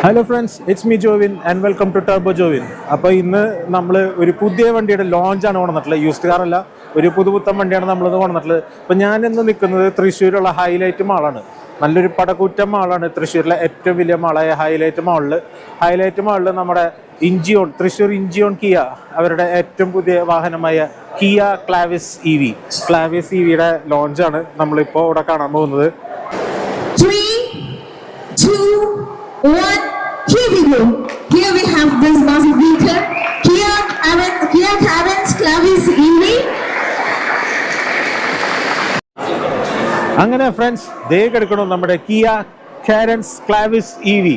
Hello friends, it's me Jovin and welcome to turbo Jovin. അപ്പോൾ ഇന്ന് നമ്മൾ ഒരു പുതിയ വണ്ടിയുടെ ലോഞ്ചാണ് കൊണ്ടുവന്നിട്ടുള്ളത്. യൂസ്ഡ് കാർ അല്ല, ഒരു പുതുപുത്തൻ വണ്ടിയാണ് നമ്മളിത് കൊണ്ടുവന്നിട്ടുള്ളത്. അപ്പോൾ ഞാനിന്ന് നിൽക്കുന്നത് തൃശ്ശൂരുള്ള ഹൈലൈറ്റ് മാളാണ്. നല്ലൊരു പടകൂറ്റൻ മാളാണ് തൃശ്ശൂരിലെ ഏറ്റവും വലിയ മാളായ ഹൈലൈറ്റ് മാളിൽ നമ്മുടെ ഇഞ്ചിയോൺ, തൃശ്ശൂർ ഇഞ്ചിയോൺ കിയ അവരുടെ ഏറ്റവും പുതിയ വാഹനമായ കിയ ക്ലാവിസ് ഇവിയുടെ ലോഞ്ചാണ് നമ്മളിപ്പോൾ ഇവിടെ കാണാൻ പോകുന്നത്. 3, 2, 1, here we go. Here we have this massive vehicle, Kia Carens Clavis EV. അങ്ങനെ ഫ്രണ്ട്സ്, ദേ കിടക്കണം നമ്മുടെ കിയ കാരൻസ് ക്ലാവിസ് EV.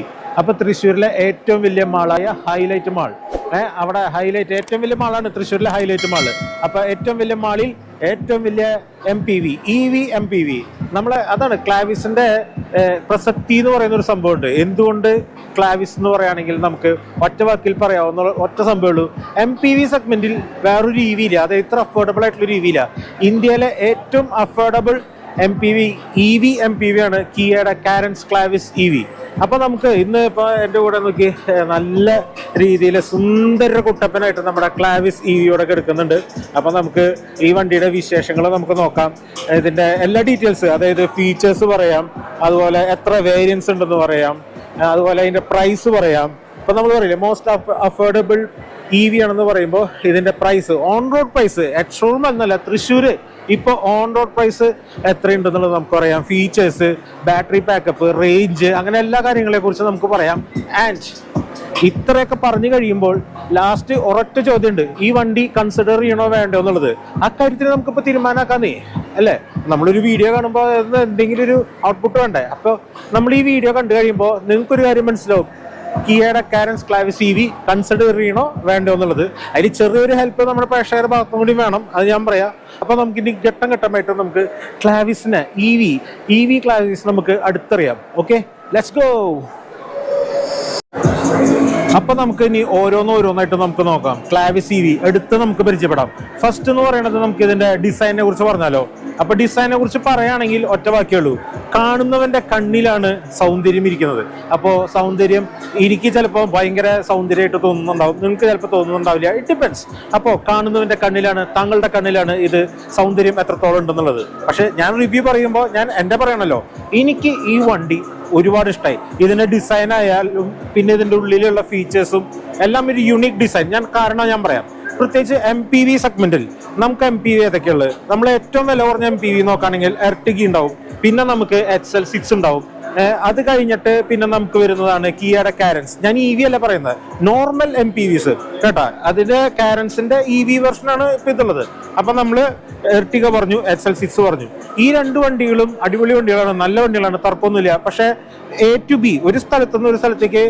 അപ്പൊ തൃശ്ശൂരിലെ ഏറ്റവും വലിയ മാളായ ഹൈലൈറ്റ് മാൾ, അവിടെ ഹൈലൈറ്റ് ഏറ്റവും വലിയ മാളാണ് തൃശ്ശൂരിലെ ഹൈലൈറ്റ് മാള്. അപ്പൊ ഏറ്റവും വലിയ മാളിൽ ഏറ്റവും വലിയ MPV EV MPV നമ്മളെ അതാണ് ക്ലാവിസിന്റെ പ്രസക്തി എന്ന് പറയുന്ന ഒരു സംഭവമുണ്ട്. എന്തുകൊണ്ട് ക്ലാവിസ് എന്ന് പറയുകയാണെങ്കിൽ നമുക്ക് ഒറ്റ വാക്കിൽ പറയാവുന്ന ഒറ്റ സംഭവമുള്ളൂ. MPV സെഗ്മെന്റിൽ വേറൊരു EV ഇല്ല. അത് ഇത്ര അഫോർഡബിൾ ആയിട്ടുള്ളൊരു EV ഇല്ല. ഇന്ത്യയിലെ ഏറ്റവും അഫോർഡബിൾ EV MPV ആണ് കിയയുടെ കാരൻസ് ക്ലാവിസ് EV. അപ്പൊ നമുക്ക് ഇന്ന് ഇപ്പൊ എൻ്റെ കൂടെ നോക്കി നല്ല രീതിയിൽ സുന്ദര കുട്ടപ്പനായിട്ട് നമ്മുടെ ക്ലാവിസ് EVയോടെ എടുക്കുന്നുണ്ട്. അപ്പൊ നമുക്ക് ഈ വണ്ടിയുടെ വിശേഷങ്ങൾ നമുക്ക് നോക്കാം. ഇതിന്റെ എല്ലാ ഡീറ്റെയിൽസ്, അതായത് ഫീച്ചേഴ്സ് പറയാം, അതുപോലെ എത്ര വേരിയൻസ് ഉണ്ടെന്ന് പറയാം, അതുപോലെ അതിന്റെ പ്രൈസ് പറയാം. ഇപ്പൊ നമ്മൾ പറയില്ലേ മോസ്റ്റ് അഫോർഡബിൾ EV ആണെന്ന് പറയുമ്പോൾ ഇതിന്റെ price, on road price, ex showroom എന്നല്ല, തൃശ്ശൂര് ഇപ്പോൾ ഓൺ റോഡ് പ്രൈസ് എത്രയുണ്ടെന്നുള്ളത് നമുക്ക് പറയാം. ഫീച്ചേഴ്സ്, ബാറ്ററി ബാക്കപ്പ്, റേഞ്ച്, അങ്ങനെ എല്ലാ കാര്യങ്ങളെ കുറിച്ച് നമുക്ക് പറയാം. ആൻഡ് ഇത്രയൊക്കെ പറഞ്ഞു കഴിയുമ്പോൾ ലാസ്റ്റ് ഒരൊറ്റ ചോദ്യമുണ്ട്, ഈ വണ്ടി കൺസിഡർ ചെയ്യണോ വേണ്ടോ എന്നുള്ളത്. അക്കാര്യത്തിൽ നമുക്കിപ്പോൾ തീരുമാനമാക്കാന്നേ അല്ലേ. നമ്മളൊരു വീഡിയോ കാണുമ്പോൾ എന്തെങ്കിലും ഒരു ഔട്ട്പുട്ട് വേണ്ടേ. അപ്പോൾ നമ്മൾ ഈ വീഡിയോ കണ്ടു കഴിയുമ്പോൾ നിങ്ങൾക്കൊരു കാര്യം മനസ്സിലാവും, കിയയുടെ കാരൻസ് ക്ലാവിസ് EV കൺസിഡർ ചെയ്യണോ വേണ്ടോ എന്നുള്ളത്. അതിൽ ചെറിയൊരു ഹെൽപ്പ് നമ്മുടെ പ്രേക്ഷകരുടെ ഭാഗത്തും കൂടി വേണം, അത് ഞാൻ പറയാം. അപ്പൊ നമുക്ക് ഇനി ഘട്ടമായിട്ട് നമുക്ക് ക്ലാവിസിനെ EV ക്ലാവിസ് നമുക്ക് അടുത്തറിയാം. Okay, let's go. അപ്പൊ നമുക്ക് ഇനി ഓരോന്നായിട്ട് നമുക്ക് നോക്കാം. ക്ലാവിസ് EV എടുത്ത് നമുക്ക് പരിചയപ്പെടാം. ഫസ്റ്റ് എന്ന് പറയുന്നത് നമുക്ക് ഇതിന്റെ ഡിസൈനെ കുറിച്ച് പറഞ്ഞാലോ. അപ്പൊ ഡിസൈനെ കുറിച്ച് പറയുകയാണെങ്കിൽ ഒറ്റ വാക്കിയുള്ളൂ, കാണുന്നവന്റെ കണ്ണിലാണ് സൗന്ദര്യം ഇരിക്കുന്നത്. അപ്പോൾ സൗന്ദര്യം എനിക്ക് ചിലപ്പോൾ ഭയങ്കര സൗന്ദര്യമായിട്ട് തോന്നുന്നുണ്ടാവും, നിങ്ങൾക്ക് ചിലപ്പോൾ തോന്നുന്നുണ്ടാവില്ല, ഇറ്റ് ഡിപ്പെൻസ്. അപ്പോൾ കാണുന്നവന്റെ കണ്ണിലാണ്, താങ്കളുടെ കണ്ണിലാണ് ഇത് സൗന്ദര്യം എത്രത്തോളം ഉണ്ടെന്നുള്ളത്. പക്ഷെ ഞാൻ റിവ്യൂ പറയുമ്പോൾ ഞാൻ എൻ്റെ പറയണല്ലോ, എനിക്ക് ഈ വണ്ടി ഒരുപാട് ഇഷ്ടമായി. ഇതിന്റെ ഡിസൈൻ ആയാലും പിന്നെ ഇതിന്റെ ഉള്ളിലുള്ള ഫീച്ചേഴ്സും എല്ലാം ഒരു യുണീക് ഡിസൈൻ. കാരണം ഞാൻ പറയാം, പ്രത്യേകിച്ച് MPV സെഗ്മെന്റിൽ നമുക്ക് MPV ഏതൊക്കെയുള്ളത്. നമ്മൾ ഏറ്റവും വില കുറഞ്ഞ MPV നോക്കുകയാണെങ്കിൽ എർട്ടിഗ ഉണ്ടാവും, പിന്നെ നമുക്ക് XL6 ഉണ്ടാവും. അത് കഴിഞ്ഞിട്ട് പിന്നെ നമുക്ക് വരുന്നതാണ് കിയയുടെ കാരൻസ്. ഞാൻ EV അല്ല പറയുന്നത്, നോർമൽ MPVs കേട്ടാ. അതിന്റെ കാരൻസിന്റെ EV വെർഷനാണ് ഇപ്പൊ ഇതുള്ളത്. അപ്പൊ നമ്മള് എർട്ടിഗ പറഞ്ഞു, XL6 പറഞ്ഞു. ഈ രണ്ട് വണ്ടികളും അടിപൊളി വണ്ടികളാണ്, നല്ല വണ്ടികളാണ്, തർക്കമൊന്നുമില്ല. പക്ഷെ A to B, ഒരു സ്ഥലത്തു നിന്ന് ഒരു സ്ഥലത്തേക്ക്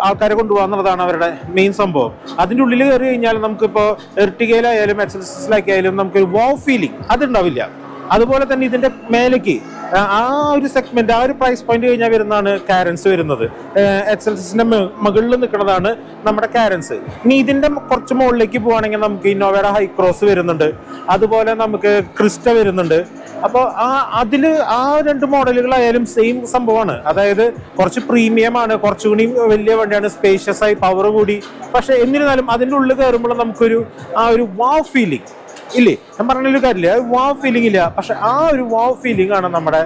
ആൾക്കാരെ കൊണ്ടുപോകാന്നുള്ളതാണ് അവരുടെ മെയിൻ സംഭവം. അതിൻ്റെ ഉള്ളിൽ കയറി കഴിഞ്ഞാൽ നമുക്കിപ്പോൾ എർട്ടിഗയിലായാലും XL6 നമുക്കൊരു വാവ് ഫീലിംഗ് അതുണ്ടാവില്ല. അതുപോലെ തന്നെ ഇതിന്റെ മേലേക്ക് ആ ഒരു സെഗ്മെന്റ്, ആ ഒരു പ്രൈസ് പോയിന്റ് കഴിഞ്ഞാൽ വരുന്നതാണ് കാരൻസ് വരുന്നത്. XL6ന്റെ മുകളിൽ നിൽക്കുന്നതാണ് നമ്മുടെ കാരൻസ്. ഇനി ഇതിന്റെ കുറച്ച് മുകളിലേക്ക് പോവുകയാണെങ്കിൽ നമുക്ക് ഇന്നോവയുടെ ഹൈക്രോസ് വരുന്നുണ്ട്, അതുപോലെ നമുക്ക് ക്രിസ്റ്റ വരുന്നുണ്ട്. അപ്പോൾ അതില് ആ രണ്ട് മോഡലുകളായാലും സെയിം സംഭവമാണ്. അതായത് കുറച്ച് പ്രീമിയം ആണ്, കുറച്ചുകൂടി വലിയ വണ്ടിയാണ്, സ്പേഷ്യസ് ആയി, പവർ കൂടി. പക്ഷെ എന്നിരുന്നാലും അതിൻ്റെ ഉള്ളിൽ കയറുമ്പോൾ നമുക്കൊരു ആ ഒരു വാവ് ഫീലിംഗ് ഇല്ലേ. ഞാൻ പറഞ്ഞൊരു കാര്യമില്ല, വാവ് ഫീലിംഗ് ഇല്ല. പക്ഷെ ആ ഒരു വാവ് ഫീലിംഗ് ആണ് നമ്മുടെ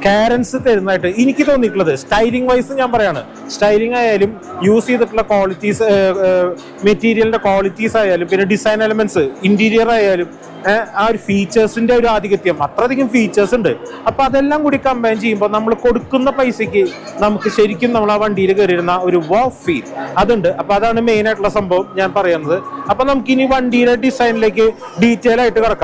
കാരൻസ് തരുന്നതായിട്ട് എനിക്ക് തോന്നിയിട്ടുള്ളത്. സ്റ്റൈലിംഗ് വൈസ് ഞാൻ പറയാണ്, സ്റ്റൈലിംഗ് ആയാലും യൂസ് ചെയ്തിട്ടുള്ള ക്വാളിറ്റീസ്, മെറ്റീരിയലിന്റെ ക്വാളിറ്റീസ് ആയാലും പിന്നെ ഡിസൈൻ എലമെന്റ്സ്, ഇന്റീരിയർ ആയാലും ആ ഒരു ഫീച്ചേഴ്സിന്റെ ഒരു ആധിപത്യം, അത്രയധികം ഫീച്ചേഴ്സ് ഉണ്ട്. അപ്പൊ അതെല്ലാം കൂടി കമ്പൈൻ ചെയ്യുമ്പോൾ നമ്മൾ കൊടുക്കുന്ന പൈസക്ക് നമുക്ക് ശരിക്കും നമ്മൾ ആ വണ്ടിയിൽ കയറിയിരുന്ന ഒരു വാവ് ഫീൽ അതുണ്ട്. അപ്പൊ അതാണ് മെയിൻ ആയിട്ടുള്ള സംഭവം ഞാൻ പറയുന്നത്. അപ്പൊ നമുക്ക് ഇനി വണ്ടിയുടെ ഡിസൈനിലേക്ക് ഡീറ്റെയിൽ ആയിട്ട് കിടക്കാം.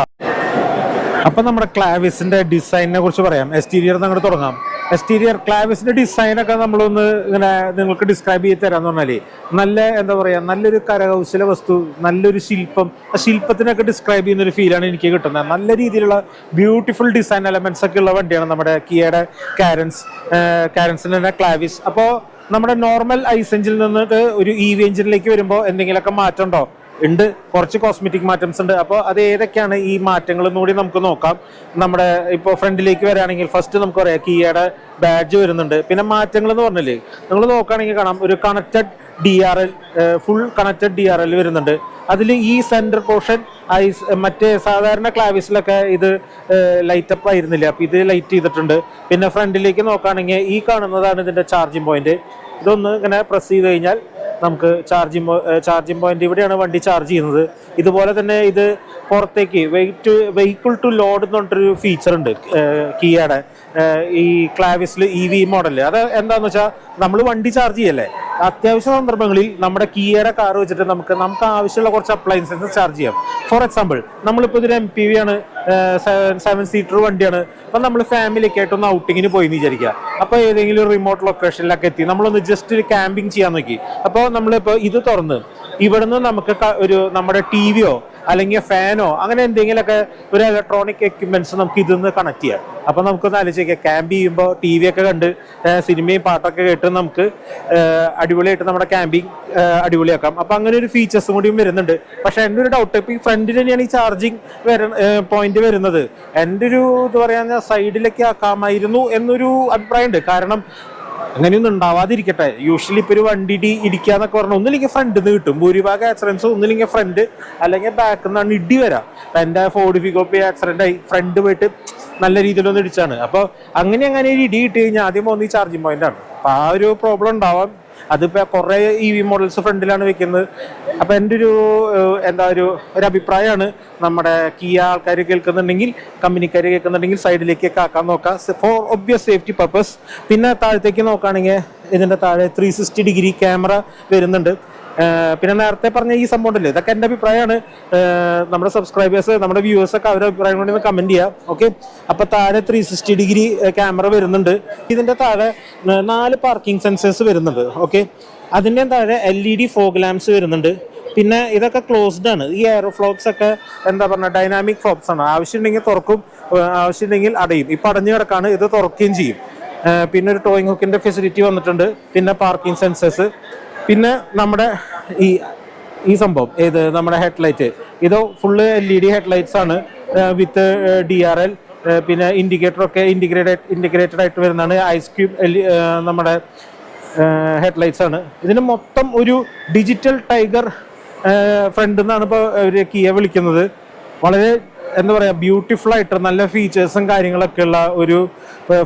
അപ്പൊ നമ്മുടെ ക്ലാവിസിന്റെ ഡിസൈനിനെ കുറിച്ച് പറയാം. എക്സ്റ്റീരിയർ അങ്ങോട്ട് തുടങ്ങാം. എക്സ്റ്റീരിയർ ക്ലാവിസിന്റെ ഡിസൈനൊക്കെ നമ്മളൊന്ന് ഇങ്ങനെ നിങ്ങൾക്ക് ഡിസ്ക്രൈബ് ചെയ്ത് തരാന്ന് പറഞ്ഞാല്, നല്ല എന്താ പറയാ, നല്ലൊരു കരകൗശല വസ്തു, നല്ലൊരു ശില്പം, ആ ശില്പത്തിനൊക്കെ ഡിസ്ക്രൈബ് ചെയ്യുന്ന ഒരു ഫീലാണ് എനിക്ക് കിട്ടുന്നത്. നല്ല രീതിയിലുള്ള ബ്യൂട്ടിഫുൾ ഡിസൈൻ എലമെന്റ്സ് ഒക്കെ ഉള്ള വണ്ടിയാണ് നമ്മുടെ കിയയുടെ കാരൻസിന്റെ തന്നെ ക്ലാവിസ്. അപ്പോൾ നമ്മുടെ നോർമൽ ഐസ് എഞ്ചിനിൽ നിന്നിട്ട് ഒരു EV എഞ്ചിനിലേക്ക് വരുമ്പോൾ എന്തെങ്കിലുമൊക്കെ മാറ്റം ഉണ്ടോ ഉണ്ട്, കുറച്ച് കോസ്മെറ്റിക് മാറ്റംസ് ഉണ്ട്. അപ്പോൾ അത് ഏതൊക്കെയാണ് ഈ മാറ്റങ്ങൾ എന്നുകൂടി നമുക്ക് നോക്കാം. നമ്മുടെ ഇപ്പോൾ ഫ്രണ്ടിലേക്ക് വരികയാണെങ്കിൽ ഫസ്റ്റ് നമുക്ക് പറയാം കിയയുടെ ബാഡ്ജ് വരുന്നുണ്ട്. പിന്നെ മാറ്റങ്ങൾ എന്ന് പറഞ്ഞില്ലേ, നിങ്ങൾ നോക്കുകയാണെങ്കിൽ കാണാം ഒരു connected DRL, full connected DRL വരുന്നുണ്ട്. അതിൽ ഈ സെൻറ്റർ പോർഷൻ മറ്റേ സാധാരണ ക്ലാവിസിലൊക്കെ ഇത് ലൈറ്റപ്പ് ആയിരുന്നില്ല, അപ്പോൾ ഇത് ലൈറ്റ് ചെയ്തിട്ടുണ്ട്. പിന്നെ ഫ്രണ്ടിലേക്ക് നോക്കുകയാണെങ്കിൽ ഈ കാണുന്നതാണ് ഇതിൻ്റെ ചാർജിങ് പോയിന്റ്. ഇതൊന്ന് ഇങ്ങനെ പ്രസ് ചെയ്ത് കഴിഞ്ഞാൽ നമുക്ക് ചാർജിങ് പോയിന്റ് ഇവിടെയാണ് വണ്ടി ചാർജ് ചെയ്യുന്നത്. ഇതുപോലെ തന്നെ ഇത് പുറത്തേക്ക് വെഹിക്കിൾ ടു ലോഡ് എന്ന് പറഞ്ഞിട്ടൊരു ഫീച്ചർ ഉണ്ട് കിയയുടെ ഈ ക്ലാവിസിൽ EV മോഡലിൽ. അത് എന്താണെന്ന് വെച്ചാൽ നമ്മൾ വണ്ടി ചാർജ് ചെയ്യല്ലേ, അത്യാവശ്യ സന്ദർഭങ്ങളിൽ നമ്മുടെ കിയയുടെ കാർ വെച്ചിട്ട് നമുക്ക് ആവശ്യമുള്ള കുറച്ച് അപ്ലയൻസസ് ചാർജ് ചെയ്യാം. ഫോർ എക്സാമ്പിൾ, നമ്മളിപ്പോൾ ഇതൊരു MPV ആണ്, 7 സീറ്റർ വണ്ടിയാണ്. അപ്പം നമ്മൾ ഫാമിലിയൊക്കെ ആയിട്ടൊന്ന് ഔട്ടിങ്ങിന് പോയി എന്ന് വിചാരിക്കുക. അപ്പോൾ ഏതെങ്കിലും റിമോട്ട് ലൊക്കേഷനിലൊക്കെ എത്തി നമ്മളൊന്ന് ജസ്റ്റ് ഒരു ക്യാമ്പിങ് ചെയ്യാൻ നോക്കി. അപ്പോൾ നമ്മളിപ്പോൾ ഇത് തുറന്ന് ഇവിടുന്ന് നമുക്ക് ഒരു നമ്മുടെ TVയോ അല്ലെങ്കിൽ ഫാനോ അങ്ങനെ എന്തെങ്കിലുമൊക്കെ ഒരു ഇലക്ട്രോണിക് എക്യുപ്മെന്റ്സ് നമുക്ക് ഇതിന്ന് കണക്ട് ചെയ്യാം. അപ്പൊ നമുക്കൊന്ന് ആലോചിക്കാം, ക്യാമ്പ് ചെയ്യുമ്പോൾ TV ഒക്കെ കണ്ട് സിനിമയും പാട്ടൊക്കെ കേട്ട് നമുക്ക് അടിപൊളിയായിട്ട് നമ്മുടെ ക്യാമ്പിങ് അടിപൊളിയാക്കാം. അപ്പൊ അങ്ങനെ ഒരു ഫീച്ചേഴ്സും കൂടിയും വരുന്നുണ്ട്. പക്ഷെ എൻ്റെ ഒരു ഡൗട്ട്, ഇപ്പൊ ഈ ഫ്രണ്ടിൽ തന്നെയാണ് ഈ ചാർജിങ് പോയിന്റ് വരുന്നത്. എൻ്റെ ഒരു ഇത് പറയാൻ സൈഡിലേക്ക് ആക്കാമായിരുന്നു എന്നൊരു അഭിപ്രായമുണ്ട്. കാരണം അങ്ങനെയൊന്നും ഉണ്ടാവാതിരിക്കട്ടെ. യൂഷ്വലി ഇപ്പൊ ഒരു വണ്ടി ഇടിക്കുക എന്നൊക്കെ പറഞ്ഞാൽ ഒന്നില്ലെങ്കിൽ ഫ്രണ്ടിൽ നിന്ന് കിട്ടും ഭൂരിഭാഗം ആക്സിഡൻസ്, ഒന്നില്ലെങ്കിൽ ഫ്രണ്ട് അല്ലെങ്കിൽ ബാക്കിൽ നിന്നാണ് ഇടി വരാം. എൻ്റെ ഫോർഡ് ഫിഗോപ്പ് ആക്സിഡന്റ് ആയി, ഫ്രണ്ട് പോയിട്ട് നല്ല രീതിയിലൊന്നും ഇടിച്ചാണ്. അപ്പോൾ അങ്ങനെ ഒരു ഇടി കിട്ടി കഴിഞ്ഞാൽ ആദ്യം പോകുന്ന ഈ ചാർജിങ് പോയിന്റ് ആണ്. അപ്പൊ ആ ഒരു പ്രോബ്ലം ഉണ്ടാവാം. അതിപ്പോ കുറെ EV മോഡൽസ് ഫ്രണ്ടിലാണ് വെക്കുന്നത്. അപ്പൊ എൻ്റെ ഒരു ഒരു അഭിപ്രായമാണ്, നമ്മുടെ കിയ ആൾക്കാർ കേൾക്കുന്നുണ്ടെങ്കിൽ, കമ്പനിക്കാർ കേൾക്കുന്നുണ്ടെങ്കിൽ സൈഡിലേക്കൊക്കെ ആക്കാൻ നോക്കാം ഫോർ ഒബ്വിയസ് സേഫ്റ്റി പർപ്പസ്. പിന്നെ താഴത്തേക്ക് നോക്കുകയാണെങ്കിൽ ഇതിന്റെ താഴെ 360 ഡിഗ്രി ക്യാമറ വരുന്നുണ്ട്. പിന്നെ നേരത്തെ പറഞ്ഞ ഈ സംഭവം ഉണ്ടല്ലോ, ഇതൊക്കെ എൻ്റെ അഭിപ്രായമാണ്. നമ്മുടെ സബ്സ്ക്രൈബേഴ്സ്, നമ്മുടെ വ്യൂവേഴ്സ് ഒക്കെ അവരുടെ അഭിപ്രായം കൊണ്ട് കമന്റ് ചെയ്യാം. ഓക്കെ, അപ്പൊ താഴെ 360 ഡിഗ്രി ക്യാമറ വരുന്നുണ്ട്. ഇതിന്റെ താഴെ 4 പാർക്കിംഗ് സെൻസേഴ്സ് വരുന്നുണ്ട്. ഓക്കെ, അതിൻ്റെ താഴെ LED ഫോഗ് ലാംപ്സ് വരുന്നുണ്ട്. പിന്നെ ഇതൊക്കെ ക്ലോസ്ഡ് ആണ്. ഈ എയറോ ഫ്ലോപ്സ് ഒക്കെ എന്താ പറയുക, ഡൈനാമിക് ഫ്ലോപ്സ് ആണ്. ആവശ്യമുണ്ടെങ്കിൽ തുറക്കും, ആവശ്യമുണ്ടെങ്കിൽ അടയും. ഇപ്പൊ അടഞ്ഞു കിടക്കാണ്, ഇത് തുറക്കുകയും ചെയ്യും. പിന്നെ ഒരു ടോയിങ് ഹുക്കിന്റെ ഫെസിലിറ്റി വന്നിട്ടുണ്ട്. പിന്നെ പാർക്കിംഗ് സെൻസേഴ്സ്. പിന്നെ നമ്മുടെ ഈ സംഭവം നമ്മുടെ ഹെഡ്ലൈറ്റ്, ഇത് ഫുള്ള് LED ഹെഡ്ലൈറ്റ്സ് ആണ് വിത്ത് DRL. പിന്നെ ഇൻഡിക്കേറ്റർ ഒക്കെ ഇന്റഗ്രേറ്റഡ് ആയിട്ട് വരുന്നതാണ്. ഐസ് ക്യൂബ് നമ്മുടെ ഹെഡ്ലൈറ്റ്സ് ആണ്. ഇതിന് മൊത്തം ഒരു ഡിജിറ്റൽ ടൈഗർ ഫ്രണ്ട് എന്നാണ് ഇപ്പോൾ കിയ വിളിക്കുന്നത്. വളരെ എന്താ പറയുക, ബ്യൂട്ടിഫുൾ ആയിട്ട് നല്ല ഫീച്ചേഴ്സും കാര്യങ്ങളൊക്കെ ഉള്ള ഒരു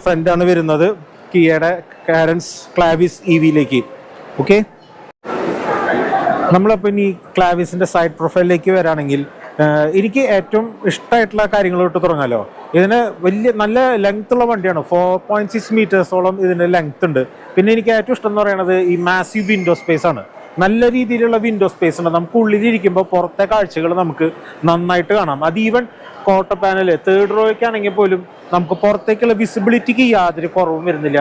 ഫ്രണ്ടാണ് വരുന്നത് കിയയുടെ കാരൻസ് ക്ലാവിസ് EVയിലേക്ക്. ഓക്കെ, നമ്മളിപ്പോൾ ഇനി ക്ലാവിസിന്റെ സൈഡ് പ്രൊഫൈലിലേക്ക് വരാണെങ്കിൽ എനിക്ക് ഏറ്റവും ഇഷ്ടമായിട്ടുള്ള കാര്യങ്ങളോട്ട് തുടങ്ങാമല്ലോ. ഇതിന് നല്ല ലെങ്ത് ഉള്ള വണ്ടിയാണ്. 4.6 മീറ്റേഴ്സോളം ഇതിന് ലെങ്ത് ഉണ്ട്. പിന്നെ എനിക്ക് ഏറ്റവും ഇഷ്ടം എന്ന് പറയുന്നത് ഈ മാസീവ് വിൻഡോ സ്പേസ് ആണ്. നല്ല രീതിയിലുള്ള വിൻഡോ സ്പേസ് ഉണ്ട്. നമുക്ക് ഉള്ളിലിരിക്കുമ്പോൾ പുറത്തെ കാഴ്ചകൾ നമുക്ക് നന്നായിട്ട് കാണാം. അത് ഈവൻ ക്വാർട്ടർ പാനൽ 3rd റോയ്ക്കാണെങ്കിൽ പോലും നമുക്ക് പുറത്തേക്കുള്ള വിസിബിലിറ്റിക്ക് യാതൊരു കുറവും വരുന്നില്ല.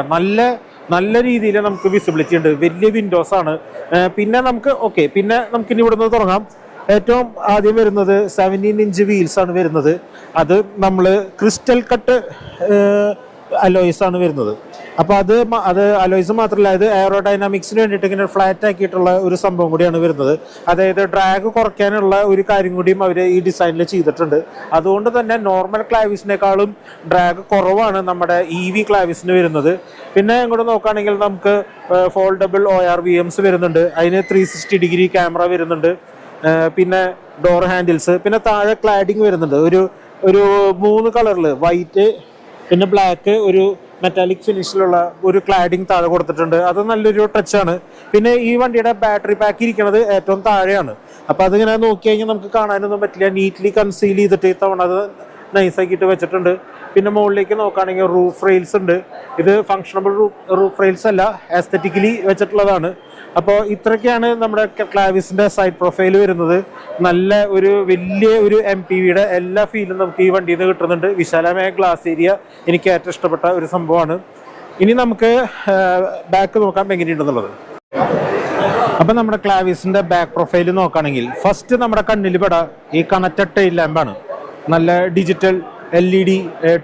നല്ല രീതിയിൽ നമുക്ക് വിസിബിലിറ്റി ഉണ്ട്. വലിയ വിൻഡോസ് ആണ്. പിന്നെ നമുക്കിനി ഇവിടുന്ന് തുടങ്ങാം. ഏറ്റവും ആദ്യം വരുന്നത് 17 ഇഞ്ച് വീൽസ് ആണ് വരുന്നത്. അത് നമ്മൾ ക്രിസ്റ്റൽ കട്ട് അലോയ്സ് ആണ് വരുന്നത്. അപ്പോൾ അത് അലോയ്സ് മാത്രമല്ല, ഇത് എയറോഡൈനാമിക്സിന് വേണ്ടിയിട്ട് ഇങ്ങനെ ഫ്ലാറ്റ് ആക്കിയിട്ടുള്ള ഒരു സംഭവം കൂടിയാണ് വരുന്നത്. അതായത് ഡ്രാഗ് കുറയ്ക്കാനുള്ള ഒരു കാര്യം കൂടിയും അവർ ഈ ഡിസൈനിൽ ചെയ്തിട്ടുണ്ട്. അതുകൊണ്ട് തന്നെ നോർമൽ ക്ലാവിസിനേക്കാളും ഡ്രാഗ് കുറവാണ് നമ്മുടെ EV ക്ലാവിസിന് വരുന്നത്. പിന്നെ ഇങ്ങോട്ട് നോക്കുകയാണെങ്കിൽ നമുക്ക് ഫോൾഡബിൾ ORVMs വരുന്നുണ്ട്. അതിന് 360 ഡിഗ്രി ക്യാമറ വരുന്നുണ്ട്. പിന്നെ ഡോർ ഹാൻഡിൽസ്. പിന്നെ താഴെ ക്ലാഡിങ് വരുന്നുണ്ട്. ഒരു 3 കളറിൽ വൈറ്റ്, പിന്നെ ബ്ലാക്ക്, ഒരു മെറ്റാലിക് ഫിനിഷിലുള്ള ഒരു ക്ലാഡിങ് താഴെ കൊടുത്തിട്ടുണ്ട്. അത് നല്ലൊരു ടച്ചാണ്. പിന്നെ ഈ വണ്ടിയുടെ ബാറ്ററി പാക്ക് ഇരിക്കുന്നത് ഏറ്റവും താഴെയാണ്. അപ്പൊ അതിങ്ങനെ നോക്കി കഴിഞ്ഞാൽ നമുക്ക് കാണാനൊന്നും പറ്റില്ല. നീറ്റ്ലി കൺസീൽ ചെയ്തിട്ട് തവണ അത് നൈസാക്കിയിട്ട് വെച്ചിട്ടുണ്ട്. പിന്നെ മുകളിലേക്ക് നോക്കുകയാണെങ്കിൽ റൂഫ് റെയിൽസ് ഉണ്ട്. ഇത് ഫങ്ഷണബിൾ റൂഫ് റെയിൽസ് അല്ല, ആസ്തെറ്റിക്കലി വെച്ചിട്ടുള്ളതാണ്. അപ്പോൾ ഇത്രയൊക്കെയാണ് നമ്മുടെ ക്ലാവിസിന്റെ സൈഡ് പ്രൊഫൈൽ വരുന്നത്. വലിയ ഒരു MPVയുടെ എല്ലാ ഫീലും നമുക്ക് ഈ വണ്ടിയിൽ നിന്ന് കിട്ടുന്നുണ്ട്. വിശാലമായ ഗ്ലാസ് ഏരിയ എനിക്ക് ഏറ്റവും ഇഷ്ടപ്പെട്ട ഒരു സംഭവമാണ്. ഇനി നമുക്ക് ബാക്ക് നോക്കാം എങ്ങനെയുണ്ടെന്നുള്ളത്. അപ്പം നമ്മുടെ ക്ലാവിസിന്റെ ബാക്ക് പ്രൊഫൈൽ നോക്കുകയാണെങ്കിൽ ഫസ്റ്റ് നമ്മുടെ കണ്ണിൽ പെടാ ഈ കണക്റ്റഡ് ടെയിൽ ലാമ്പാണ്. നല്ല ഡിജിറ്റൽ LED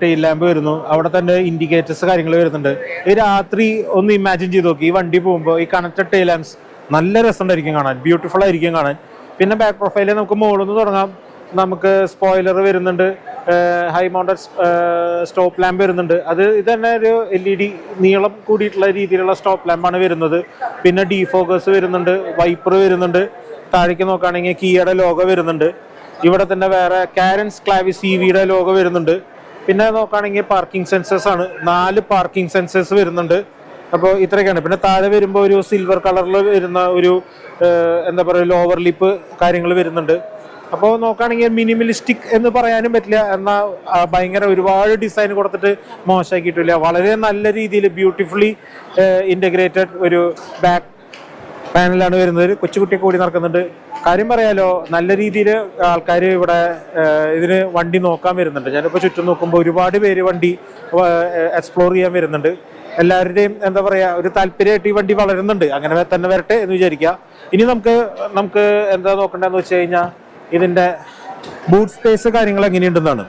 ടെയിൽ ലാമ്പ് വരുന്നു. അവിടെ തന്നെ ഇൻഡിക്കേറ്റേഴ്സ് കാര്യങ്ങൾ വരുന്നുണ്ട്. ഈ രാത്രി ഒന്ന് ഇമാജിൻ ചെയ്ത് നോക്കി, ഈ വണ്ടി പോകുമ്പോൾ ഈ കണക്റ്റഡ് ടെയിൽ ലാമ്പ്സ് നല്ല രസമുണ്ടായിരിക്കും കാണാൻ, ബ്യൂട്ടിഫുൾ ആയിരിക്കും കാണാൻ. പിന്നെ ബാക്ക് പ്രൊഫൈലിൽ നമുക്ക് മുകളിൽ നിന്ന് തുടങ്ങാം. നമുക്ക് സ്പോയിലർ വരുന്നുണ്ട്, ഹൈ മൗണ്ടഡ് സ്റ്റോപ്പ് ലാമ്പ് വരുന്നുണ്ട്. ഇത് തന്നെ ഒരു LED നീളം കൂടിയിട്ടുള്ള രീതിയിലുള്ള സ്റ്റോപ്പ് ലാമ്പാണ് വരുന്നത്. പിന്നെ ഡീഫോക്കസ് വരുന്നുണ്ട്, വൈപ്പർ വരുന്നുണ്ട്. താഴേക്ക് നോക്കുകയാണെങ്കിൽ കിയയുടെ ലോഗോ വരുന്നുണ്ട്. ഇവിടെ തന്നെ വേറെ കാരൻസ് ക്ലാവിസ് EVയുടെ ലോഗോ വരുന്നുണ്ട്. പിന്നെ നോക്കുകയാണെങ്കിൽ പാർക്കിംഗ് സെൻസേഴ്സ് ആണ്, 4 പാർക്കിംഗ് സെൻസേഴ്സ് വരുന്നുണ്ട്. അപ്പോൾ ഇത്രയൊക്കെയാണ്. പിന്നെ താഴെ വരുമ്പോൾ ഒരു സിൽവർ കളറിൽ വരുന്ന ഒരു എന്താ പറയുക ലോവർ ലിപ്പ് കാര്യങ്ങൾ വരുന്നുണ്ട്. അപ്പോൾ നോക്കുകയാണെങ്കിൽ മിനിമലിസ്റ്റിക് എന്ന് പറയാനും പറ്റില്ല, എന്നാൽ ഭയങ്കര ഒരുപാട് ഡിസൈൻ കൊടുത്തിട്ട് മോശമാക്കിയിട്ടില്ല. വളരെ നല്ല രീതിയിൽ ബ്യൂട്ടിഫുള്ളി ഇൻ്റഗ്രേറ്റഡ് ഒരു ബാക്ക് പാനലാണ് വരുന്നത്. കൊച്ചുകുട്ടിയൊക്കെ കൂടി നടക്കുന്നുണ്ട്. കാര്യം പറയാലോ, നല്ല രീതിയിൽ ആൾക്കാർ ഇവിടെ ഇതിന് വണ്ടി നോക്കാൻ വരുന്നുണ്ട്. ഞാനിപ്പോൾ ചുറ്റും നോക്കുമ്പോൾ ഒരുപാട് പേര് വണ്ടി എക്സ്പ്ലോർ ചെയ്യാൻ വരുന്നുണ്ട്. എല്ലാവരുടെയും എന്താ പറയുക ഒരു താല്പര്യമായിട്ട് ഈ വണ്ടി വളരുന്നുണ്ട്. അങ്ങനെ തന്നെ വരട്ടെ എന്ന് വിചാരിക്കുക. ഇനി നമുക്ക് എന്താ നോക്കേണ്ടതെന്ന് വെച്ച് കഴിഞ്ഞാൽ ഇതിൻ്റെ ബൂട്ട് സ്പേസ് കാര്യങ്ങൾ എങ്ങനെയുണ്ടെന്നാണ്.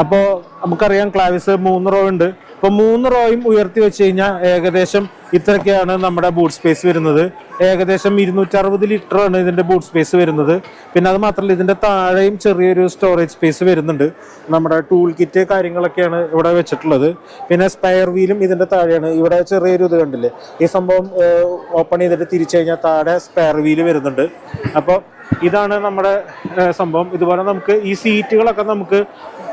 അപ്പോൾ നമുക്കറിയാം ക്ലാവിസ് 3 റോ ഉണ്ട്. അപ്പോൾ 3 റോയും ഉയർത്തി വെച്ച് കഴിഞ്ഞാൽ ഏകദേശം ഇത്രയൊക്കെയാണ് നമ്മുടെ ബൂട്ട് സ്പേസ് വരുന്നത്. ഏകദേശം 260 ലിറ്ററാണ് ഇതിൻ്റെ ബൂട്ട് സ്പേസ് വരുന്നത്. പിന്നെ അത് മാത്രമല്ല ഇതിൻ്റെ താഴെയും ചെറിയൊരു സ്റ്റോറേജ് സ്പേസ് വരുന്നുണ്ട്. നമ്മുടെ ടൂൾ കിറ്റ് കാര്യങ്ങളൊക്കെയാണ് ഇവിടെ വെച്ചിട്ടുള്ളത്. പിന്നെ സ്പെയർ വീലും ഇതിൻ്റെ താഴെയാണ്. ഇവിടെ ചെറിയൊരു ഇത് കണ്ടില്ലേ, ഈ സംഭവം ഓപ്പൺ ചെയ്തിട്ട് തിരിച്ചു കഴിഞ്ഞാൽ താഴെ സ്പെയർ വീല് വരുന്നുണ്ട്. അപ്പോൾ ഇതാണ് നമ്മുടെ സംഭവം. ഇതുപോലെ നമുക്ക് ഈ സീറ്റുകളൊക്കെ നമുക്ക്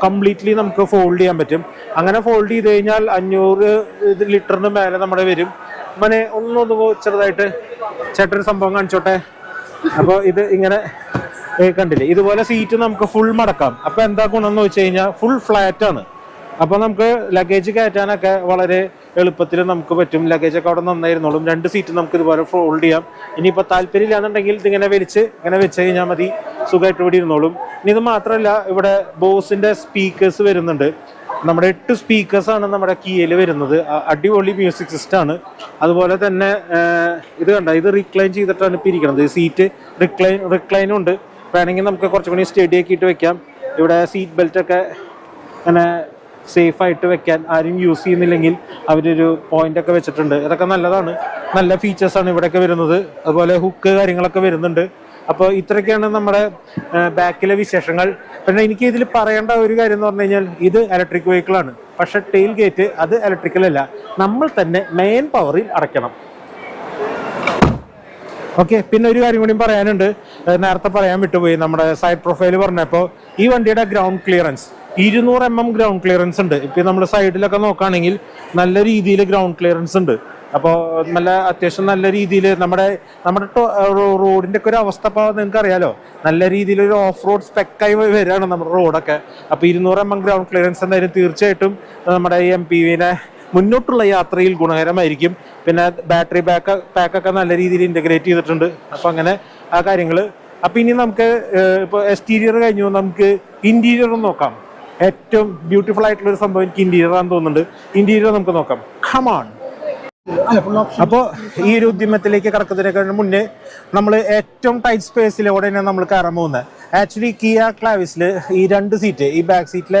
കംപ്ലീറ്റ്ലി നമുക്ക് ഫോൾഡ് ചെയ്യാൻ പറ്റും. അങ്ങനെ ഫോൾഡ് ചെയ്ത് കഴിഞ്ഞാൽ 500 ലിറ്ററിന് മേലെ നമ്മുടെ വരും. മനെ ഒന്നൊന്ന് ചെറുതായിട്ട് ചേട്ടൊരു സംഭവം കാണിച്ചോട്ടെ. അപ്പോൾ ഇത് ഇങ്ങനെ കണ്ടില്ലേ, ഇതുപോലെ സീറ്റ് നമുക്ക് ഫുൾ മടക്കാം. അപ്പോൾ എന്താ ഗുണമെന്ന് വെച്ച് കഴിഞ്ഞാൽ ഫുൾ ഫ്ലാറ്റ് ആണ്. അപ്പോൾ നമുക്ക് ലഗേജ് കയറ്റാനൊക്കെ വളരെ എളുപ്പത്തിൽ നമുക്ക് പറ്റും. ലഗേജൊക്കെ അവിടെ നന്നായിരുന്നോളും. 2 സീറ്റ് നമുക്ക് ഇതുപോലെ ഫോൾഡ് ചെയ്യാം. ഇനിയിപ്പോൾ താല്പര്യമില്ലാന്നുണ്ടെങ്കിൽ ഇതിങ്ങനെ ഇങ്ങനെ വെച്ച് കഴിഞ്ഞാൽ മതി, സുഖമായിട്ട് ഇവിടെ ഇരുന്നോളും. ഇനി ഇത് മാത്രമല്ല, ഇവിടെ ബോസിൻ്റെ സ്പീക്കേഴ്സ് വരുന്നുണ്ട്. നമ്മുടെ 8 സ്പീക്കേഴ്സാണ് നമ്മുടെ കീയിൽ വരുന്നത്. അടിപൊളി മ്യൂസിക് സിസ്റ്റമാണ്. അതുപോലെ തന്നെ ഇത് കണ്ട, ഇത് റിക്ലൈൻ ചെയ്തിട്ടാണ് ഇപ്പോൾ ഇരിക്കുന്നത്. സീറ്റ് റിക്ലൈനും ഉണ്ട്. വേണമെങ്കിൽ നമുക്ക് കുറച്ചും കൂടി സ്റ്റഡി ആക്കിയിട്ട് വെക്കാം. ഇവിടെ സീറ്റ് ബെൽറ്റൊക്കെ അങ്ങനെ സേഫായിട്ട് വെക്കാൻ ആരും യൂസ് ചെയ്യുന്നില്ലെങ്കിൽ അവരൊരു പോയിൻ്റൊക്കെ വെച്ചിട്ടുണ്ട്. ഇതൊക്കെ നല്ലതാണ്, നല്ല ഫീച്ചേഴ്സാണ് ഇവിടെയൊക്കെ വരുന്നത്. അതുപോലെ ഹുക്ക് കാര്യങ്ങളൊക്കെ വരുന്നുണ്ട്. അപ്പോൾ ഇത്രയൊക്കെയാണ് നമ്മുടെ ബാക്കിലെ വിശേഷങ്ങൾ. പിന്നെ എനിക്ക് ഇതിൽ പറയേണ്ട ഒരു കാര്യം എന്ന് പറഞ്ഞു കഴിഞ്ഞാൽ ഇത് ഇലക്ട്രിക് വെഹിക്കിളാണ്. പക്ഷെ ടെയിൽ ഗേറ്റ് അത് ഇലക്ട്രിക്കലല്ല, നമ്മൾ തന്നെ മെയിൻ പവറിൽ അടയ്ക്കണം. ഓക്കെ, പിന്നെ ഒരു കാര്യം കൂടി പറയാനുണ്ട്, നേരത്തെ പറയാൻ വിട്ടുപോയി. നമ്മുടെ സൈഡ് പ്രൊഫൈൽ പറഞ്ഞപ്പോൾ ഈ വണ്ടിയുടെ ground clearance 200 mm ground clearance ഉണ്ട്. ഇപ്പം നമ്മൾ സൈഡിലൊക്കെ നോക്കുകയാണെങ്കിൽ നല്ല രീതിയിൽ ഗ്രൗണ്ട് ക്ലിയറൻസ് ഉണ്ട്. അപ്പോൾ അത്യാവശ്യം നല്ല രീതിയിൽ നമ്മുടെ റോഡിൻ്റെ ഒക്കെ ഒരു അവസ്ഥ ഇപ്പോൾ നിങ്ങൾക്ക് അറിയാലോ, നല്ല രീതിയിൽ ഒരു ഓഫ് റോഡ് സ്പെക്കായി വരികയാണ് നമ്മുടെ റോഡൊക്കെ. അപ്പോൾ 200 mm ഗ്രൗണ്ട് ക്ലിയറൻസ് എന്തായാലും തീർച്ചയായിട്ടും നമ്മുടെ ഈ MPV-നെ മുന്നോട്ടുള്ള യാത്രയിൽ ഗുണകരമായിരിക്കും. പിന്നെ ബാറ്ററി പാക്കൊക്കെ നല്ല രീതിയിൽ ഇൻ്റഗ്രേറ്റ് ചെയ്തിട്ടുണ്ട്. അപ്പോൾ അങ്ങനെ ആ കാര്യങ്ങൾ. അപ്പോൾ ഇനി നമുക്ക് ഇപ്പോൾ എക്സ്റ്റീരിയർ കഴിഞ്ഞു, നമുക്ക് ഇൻറ്റീരിയർ നോക്കാം. ഏറ്റവും ബ്യൂട്ടിഫുൾ ആയിട്ടുള്ള ഒരു സംഭവം എനിക്ക് ഇൻറ്റീരിയർ ആണെന്ന് തോന്നുന്നുണ്ട്. ഇൻറ്റീരിയർ നമുക്ക് നോക്കാം. കമാൺ. അപ്പോൾ ഈ ഒരു ഉദ്യമത്തിലേക്ക് കടക്കുന്നതിനേക്കാൾ മുന്നേ നമ്മൾ ഏറ്റവും ടൈറ്റ് സ്പേസിലൂടെയാണ് നമ്മൾ കയറാൻ പോകുന്നത്. ആക്ച്വലി കിയ ക്ലാവിസിൽ ഈ 2 സീറ്റ്, ഈ ബാക്ക് സീറ്റിൽ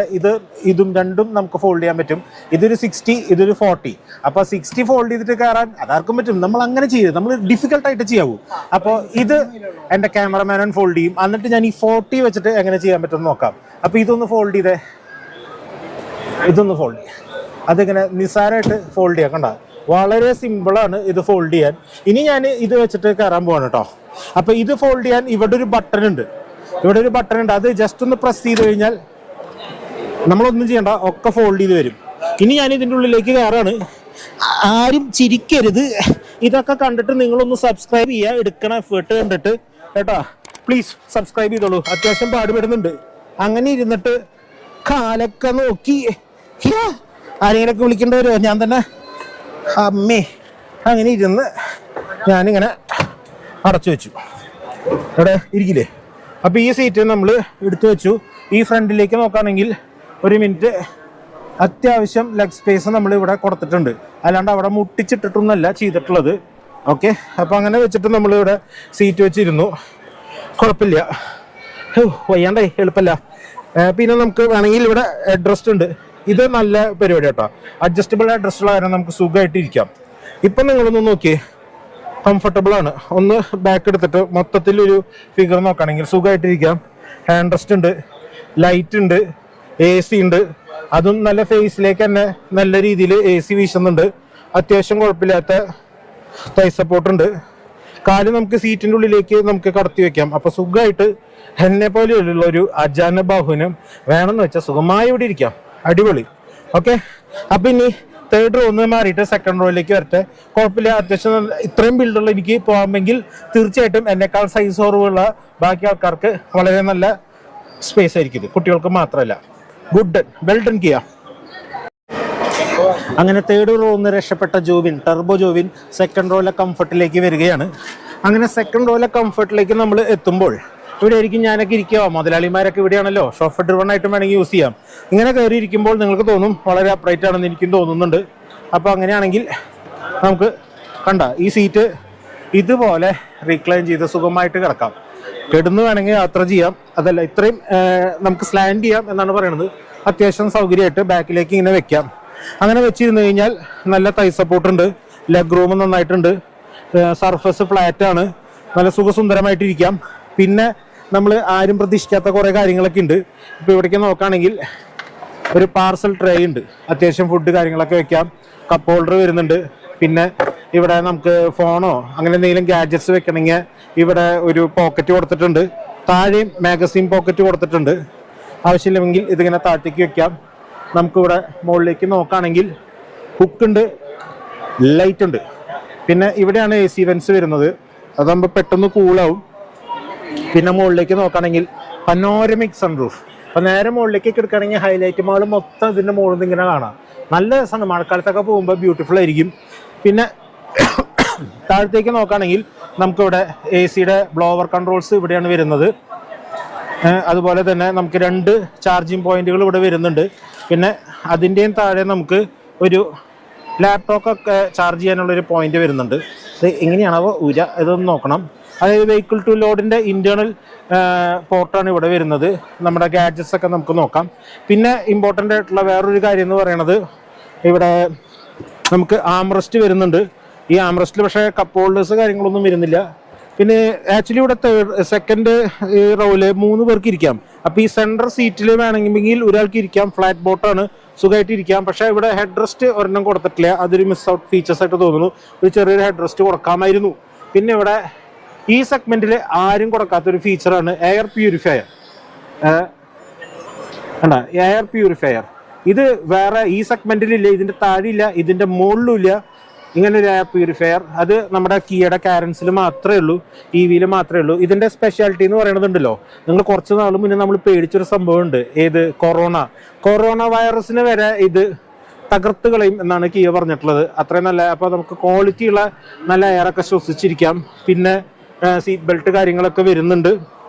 ഇതും രണ്ടും നമുക്ക് ഫോൾഡ് ചെയ്യാൻ പറ്റും. ഇതൊരു 60, ഇതൊരു 40. അപ്പോൾ 60 ഫോൾഡ് ചെയ്തിട്ട് കയറാൻ അതാർക്കും പറ്റും. നമ്മൾ അങ്ങനെ ചെയ്യും, നമ്മൾ ഡിഫിക്കൽട്ടായിട്ട് ചെയ്യാവൂ. അപ്പോൾ ഇത് എൻ്റെ ക്യാമറമാൻ ഫോൾഡ് ചെയ്യും. എന്നിട്ട് ഞാൻ ഈ 40 വെച്ചിട്ട് എങ്ങനെ ചെയ്യാൻ പറ്റുമെന്ന് നോക്കാം. അപ്പോൾ ഇതൊന്ന് ഫോൾഡ് ചെയ്തേ, ഇതൊന്ന് ഫോൾഡ് ചെയ്യാം. അതിങ്ങനെ നിസ്സാരമായിട്ട് ഫോൾഡ് ചെയ്യാം. കണ്ട, വളരെ സിമ്പിളാണ് ഇത് ഫോൾഡ് ചെയ്യാൻ. ഇനി ഞാൻ ഇത് വെച്ചിട്ട് കയറാൻ പോവാണ് കേട്ടോ. അപ്പോൾ ഇത് ഫോൾഡ് ചെയ്യാൻ ഇവിടെ ഒരു ബട്ടൺ ഉണ്ട്. അത് ജസ്റ്റ് ഒന്ന് പ്രസ് ചെയ്ത് കഴിഞ്ഞാൽ നമ്മളൊന്നും ചെയ്യണ്ട, ഒക്കെ ഫോൾഡ് ചെയ്ത് വരും. ഇനി ഞാൻ ഇതിൻ്റെ ഉള്ളിലേക്ക് കയറാണ്. ആരും ചിരിക്കരുത്. ഇതൊക്കെ കണ്ടിട്ട് നിങ്ങളൊന്ന് സബ്സ്ക്രൈബ് ചെയ്യുക, എടുക്കണ എഫേർട്ട് കണ്ടിട്ട് കേട്ടോ. പ്ലീസ് സബ്സ്ക്രൈബ് ചെയ്തോളൂ, അത്യാവശ്യം പാടുപെടുന്നുണ്ട്. അങ്ങനെ ഇരുന്നിട്ട് കാലൊക്കെ നോക്കി ആരെങ്കിലൊക്കെ വിളിക്കേണ്ടി വരുമോ? ഞാൻ തന്നെ അമ്മേ അങ്ങനെ ഇരുന്ന് ഞാനിങ്ങനെ അടച്ചു വെച്ചു. ഇവിടെ ഇരിക്കില്ലേ? അപ്പോൾ ഈ സീറ്റ് നമ്മൾ എടുത്തു വെച്ചു. ഈ ഫ്രണ്ടിലേക്ക് നോക്കുകയാണെങ്കിൽ ഒരു മിനിറ്റ്, അത്യാവശ്യം ലെഗ് സ്പേസ് നമ്മൾ ഇവിടെ കൊടുത്തിട്ടുണ്ട്. അല്ലാണ്ട് അവിടെ മുട്ടിച്ചിട്ടിട്ടൊന്നുമല്ല ചെയ്തിട്ടുള്ളത്. ഓക്കെ, അപ്പോൾ അങ്ങനെ വെച്ചിട്ട് നമ്മൾ ഇവിടെ സീറ്റ് വെച്ചിരുന്നു. കുഴപ്പമില്ല, വയ്യാണ്ടേ, എളുപ്പമല്ല. പിന്നെ നമുക്ക് വേണമെങ്കിൽ ഇവിടെ ഹെഡ്റസ്റ്റ് ഉണ്ട്. ഇത് നല്ല പരിപാടി കേട്ടോ. അഡ്ജസ്റ്റബിൾ ഹെഡ്റസ്റ്റുള്ള കാരണം നമുക്ക് സുഖമായിട്ട് ഇരിക്കാം. ഇപ്പം നിങ്ങളൊന്ന് നോക്കിയേ, കംഫർട്ടബിൾ ആണ്. ഒന്ന് ബാക്ക് എടുത്തിട്ട് മൊത്തത്തിൽ ഒരു ഫിഗർ നോക്കുകയാണെങ്കിൽ സുഖമായിട്ടിരിക്കാം. ഹാൻഡ് റെസ്റ്റ് ഉണ്ട്, ലൈറ്റ് ഉണ്ട്, AC ഉണ്ട്. അതും നല്ല ഫേസിലേക്ക് തന്നെ നല്ല രീതിയിൽ AC വീശുന്നുണ്ട്. അത്യാവശ്യം കുഴപ്പമില്ലാത്ത തൈ സപ്പോർട്ട് ഉണ്ട്. കാല് നമുക്ക് സീറ്റിൻ്റെ ഉള്ളിലേക്ക് നമുക്ക് കടത്തി വെക്കാം. അപ്പോൾ സുഖമായിട്ട് എന്നെ പോലെയുള്ള ഒരു അജാന ബാഹുവിനും വേണമെന്ന് വെച്ചാൽ സുഖമായി ഇവിടെ ഇരിക്കാം. അടിപൊളി. ഓക്കെ, അപ്പം ഇനി തേർഡ് റോ ഒന്ന് മാറിയിട്ട് സെക്കൻഡ് റോയിലേക്ക് വരട്ടെ. കുഴപ്പമില്ല, അത്യാവശ്യം ഇത്രയും ബിൽഡുള്ള എനിക്ക് പോകാമെങ്കിൽ തീർച്ചയായിട്ടും എന്നെക്കാൾ സൈസ് കുറവുള്ള ബാക്കി ആൾക്കാർക്ക് വളരെ നല്ല സ്പേസ് ആയിരിക്കും ഇത്, കുട്ടികൾക്ക് മാത്രമല്ല. Good done, well done Kia. അങ്ങനെ തേർഡ് റോ ഒന്ന് രക്ഷപ്പെട്ട ജോവിൻ, ടർബോ ജോവിൻ സെക്കൻഡ് റോയിലെ കംഫർട്ടിലേക്ക് വരികയാണ്. അങ്ങനെ സെക്കൻഡ് റോയിലെ കംഫർട്ടിലേക്ക് നമ്മൾ എത്തുമ്പോൾ ഇവിടെ ആയിരിക്കും ഞാനൊക്കെ ഇരിക്കുക. മുതലാളിമാരൊക്കെ ഇവിടെയാണല്ലോ, ഷോഫർ ഡ്രിവൺ ആയിട്ടും വേണമെങ്കിൽ യൂസ് ചെയ്യാം. ഇങ്ങനെ കയറി ഇരിക്കുമ്പോൾ നിങ്ങൾക്ക് തോന്നും വളരെ അപ്രൈറ്റ് ആണെന്ന് എനിക്കും തോന്നുന്നുണ്ട്. അപ്പോൾ അങ്ങനെയാണെങ്കിൽ നമുക്ക് കണ്ട ഈ സീറ്റ് ഇതുപോലെ റീക്ലൈൻ ചെയ്ത് സുഖമായിട്ട് കിടക്കാം. കിടന്ന് വേണമെങ്കിൽ യാത്ര ചെയ്യാം. അതല്ല, ഇത്രയും നമുക്ക് സ്ലാൻഡ് ചെയ്യാം എന്നാണ് പറയുന്നത്. അത്യാവശ്യം സൗകര്യമായിട്ട് ബാക്കിലേക്ക് ഇങ്ങനെ വെക്കാം. അങ്ങനെ വെച്ചിരുന്നു കഴിഞ്ഞാൽ നല്ല തൈ സപ്പോർട്ടുണ്ട്, ലെഗ് റൂം നന്നായിട്ടുണ്ട്, സർഫസ് ഫ്ലാറ്റ് ആണ്, നല്ല സുഖസുന്ദരമായിട്ടിരിക്കാം. പിന്നെ നമ്മൾ ആരും പ്രതീക്ഷിക്കാത്ത കുറേ കാര്യങ്ങളൊക്കെ ഉണ്ട്. ഇപ്പോൾ ഇവിടേക്ക് നോക്കുകയാണെങ്കിൽ ഒരു പാർസൽ ട്രേ ഉണ്ട്, അത്യാവശ്യം ഫുഡ് കാര്യങ്ങളൊക്കെ വെക്കാം. കപ്പ് ഹോൾഡർ വരുന്നുണ്ട്. പിന്നെ ഇവിടെ നമുക്ക് ഫോണോ അങ്ങനെ എന്തെങ്കിലും ഗാഡ്ജറ്റ്സ് വെക്കണമെങ്കിൽ ഇവിടെ ഒരു പോക്കറ്റ് കൊടുത്തിട്ടുണ്ട്. താഴെയും മാഗസീൻ പോക്കറ്റ് കൊടുത്തിട്ടുണ്ട്. ആവശ്യമില്ലെങ്കിൽ ഇതിങ്ങനെ താഴത്തേക്ക് വെക്കാം. നമുക്കിവിടെ മുകളിലേക്ക് നോക്കുകയാണെങ്കിൽ ഹുക്കുണ്ട്, ലൈറ്റ് ഉണ്ട്. പിന്നെ ഇവിടെയാണ് AC വെൻസ് വരുന്നത്. അതാകുമ്പോൾ പെട്ടെന്ന് കൂളാവും. പിന്നെ മുകളിലേക്ക് നോക്കുകയാണെങ്കിൽ പനോരമിക് സൺറൂഫ്. അപ്പം നേരെ മുകളിലേക്ക് എടുക്കുകയാണെങ്കിൽ ഹൈലൈറ്റ് മാൾ മൊത്തം ഇതിൻ്റെ മുകളിൽ നിന്ന് ഇങ്ങനെ കാണാം. നല്ല രസമാണ്, മഴക്കാലത്തൊക്കെ പോകുമ്പോൾ ബ്യൂട്ടിഫുൾ ആയിരിക്കും. പിന്നെ താഴത്തേക്ക് നോക്കുകയാണെങ്കിൽ നമുക്കിവിടെ AC-യുടെ ബ്ലോവർ കൺട്രോൾസ് ഇവിടെയാണ് വരുന്നത്. അതുപോലെ തന്നെ നമുക്ക് 2 ചാർജിങ് പോയിന്റുകൾ ഇവിടെ വരുന്നുണ്ട്. പിന്നെ അതിൻ്റെയും താഴെ നമുക്ക് ഒരു ലാപ്ടോപ്പൊക്കെ ചാർജ് ചെയ്യാനുള്ളൊരു പോയിന്റ് വരുന്നുണ്ട്. ഇത് എങ്ങനെയാണോ ഇതൊന്ന് നോക്കണം. അതായത് വെഹിക്കിൾ ടു ലോഡിൻ്റെ ഇൻറ്റേർണൽ പോർട്ടാണ് ഇവിടെ വരുന്നത്. നമ്മുടെ ഗാഡ്ജറ്റ്സ് ഒക്കെ നമുക്ക് നോക്കാം. പിന്നെ ഇമ്പോർട്ടൻ്റ് ആയിട്ടുള്ള വേറൊരു കാര്യം എന്ന് പറയുന്നത് ഇവിടെ നമുക്ക് ആംറസ്റ്റ് വരുന്നുണ്ട്. ഈ ആംറസ്റ്റിൽ പക്ഷേ കപ്പ് ഹോൾഡേഴ്സ് കാര്യങ്ങളൊന്നും വരുന്നില്ല. പിന്നെ ആക്ച്വലി ഇവിടെ സെക്കൻഡ് റോയില് 3 പേർക്ക് ഇരിക്കാം. അപ്പോൾ ഈ സെൻട്രൽ സീറ്റിൽ വേണമെങ്കിൽ ഒരാൾക്ക് ഇരിക്കാം. ഫ്ലാറ്റ് ബോട്ടാണ്, സുഖമായിട്ട് ഇരിക്കാം. പക്ഷേ ഇവിടെ ഹെഡ് റെസ്റ്റ് ഒരെണ്ണം കൊടുത്തിട്ടില്ല. അതൊരു മിസ് ഔട്ട് ഫീച്ചേഴ്സ് ആയിട്ട് തോന്നുന്നു. ഒരു ചെറിയൊരു ഹെഡ് റെസ്റ്റ് കൊടുക്കാമായിരുന്നു. പിന്നെ ഇവിടെ ഈ സെഗ്മെന്റിൽ ആരും കൊടുക്കാത്തൊരു ഫീച്ചറാണ് എയർ പ്യൂരിഫയർ. എയർ പ്യൂരിഫയർ ഇത് വേറെ ഈ സെഗ്മെന്റിലില്ല, ഇതിന്റെ താഴെയില്ല, ഇതിന്റെ മുകളിലും ഇല്ല. ഇങ്ങനെ ഒരു എയർ പ്യൂരിഫയർ അത് നമ്മുടെ കിയയുടെ കാരൻസിൽ മാത്രമേ ഉള്ളൂ, EV-യിൽ മാത്രമേ ഉള്ളൂ. ഇതിന്റെ സ്പെഷ്യാലിറ്റി എന്ന് പറയുന്നതുണ്ടല്ലോ, നിങ്ങൾ കുറച്ച് നാൾ മുന്നേ നമ്മൾ പേടിച്ചൊരു സംഭവം ഉണ്ട്. ഏത്? കൊറോണ വൈറസിന് വരെ ഇത് തകർത്ത് കളയും എന്നാണ് കിയ പറഞ്ഞിട്ടുള്ളത്. അത്രയും നല്ല, അപ്പോൾ നമുക്ക് ക്വാളിറ്റിയുള്ള നല്ല എയറൊക്കെ ശ്വസിച്ചിരിക്കാം. പിന്നെ സീറ്റ് ബെൽറ്റ് കാര്യങ്ങളൊക്കെ വരുന്നുണ്ട്.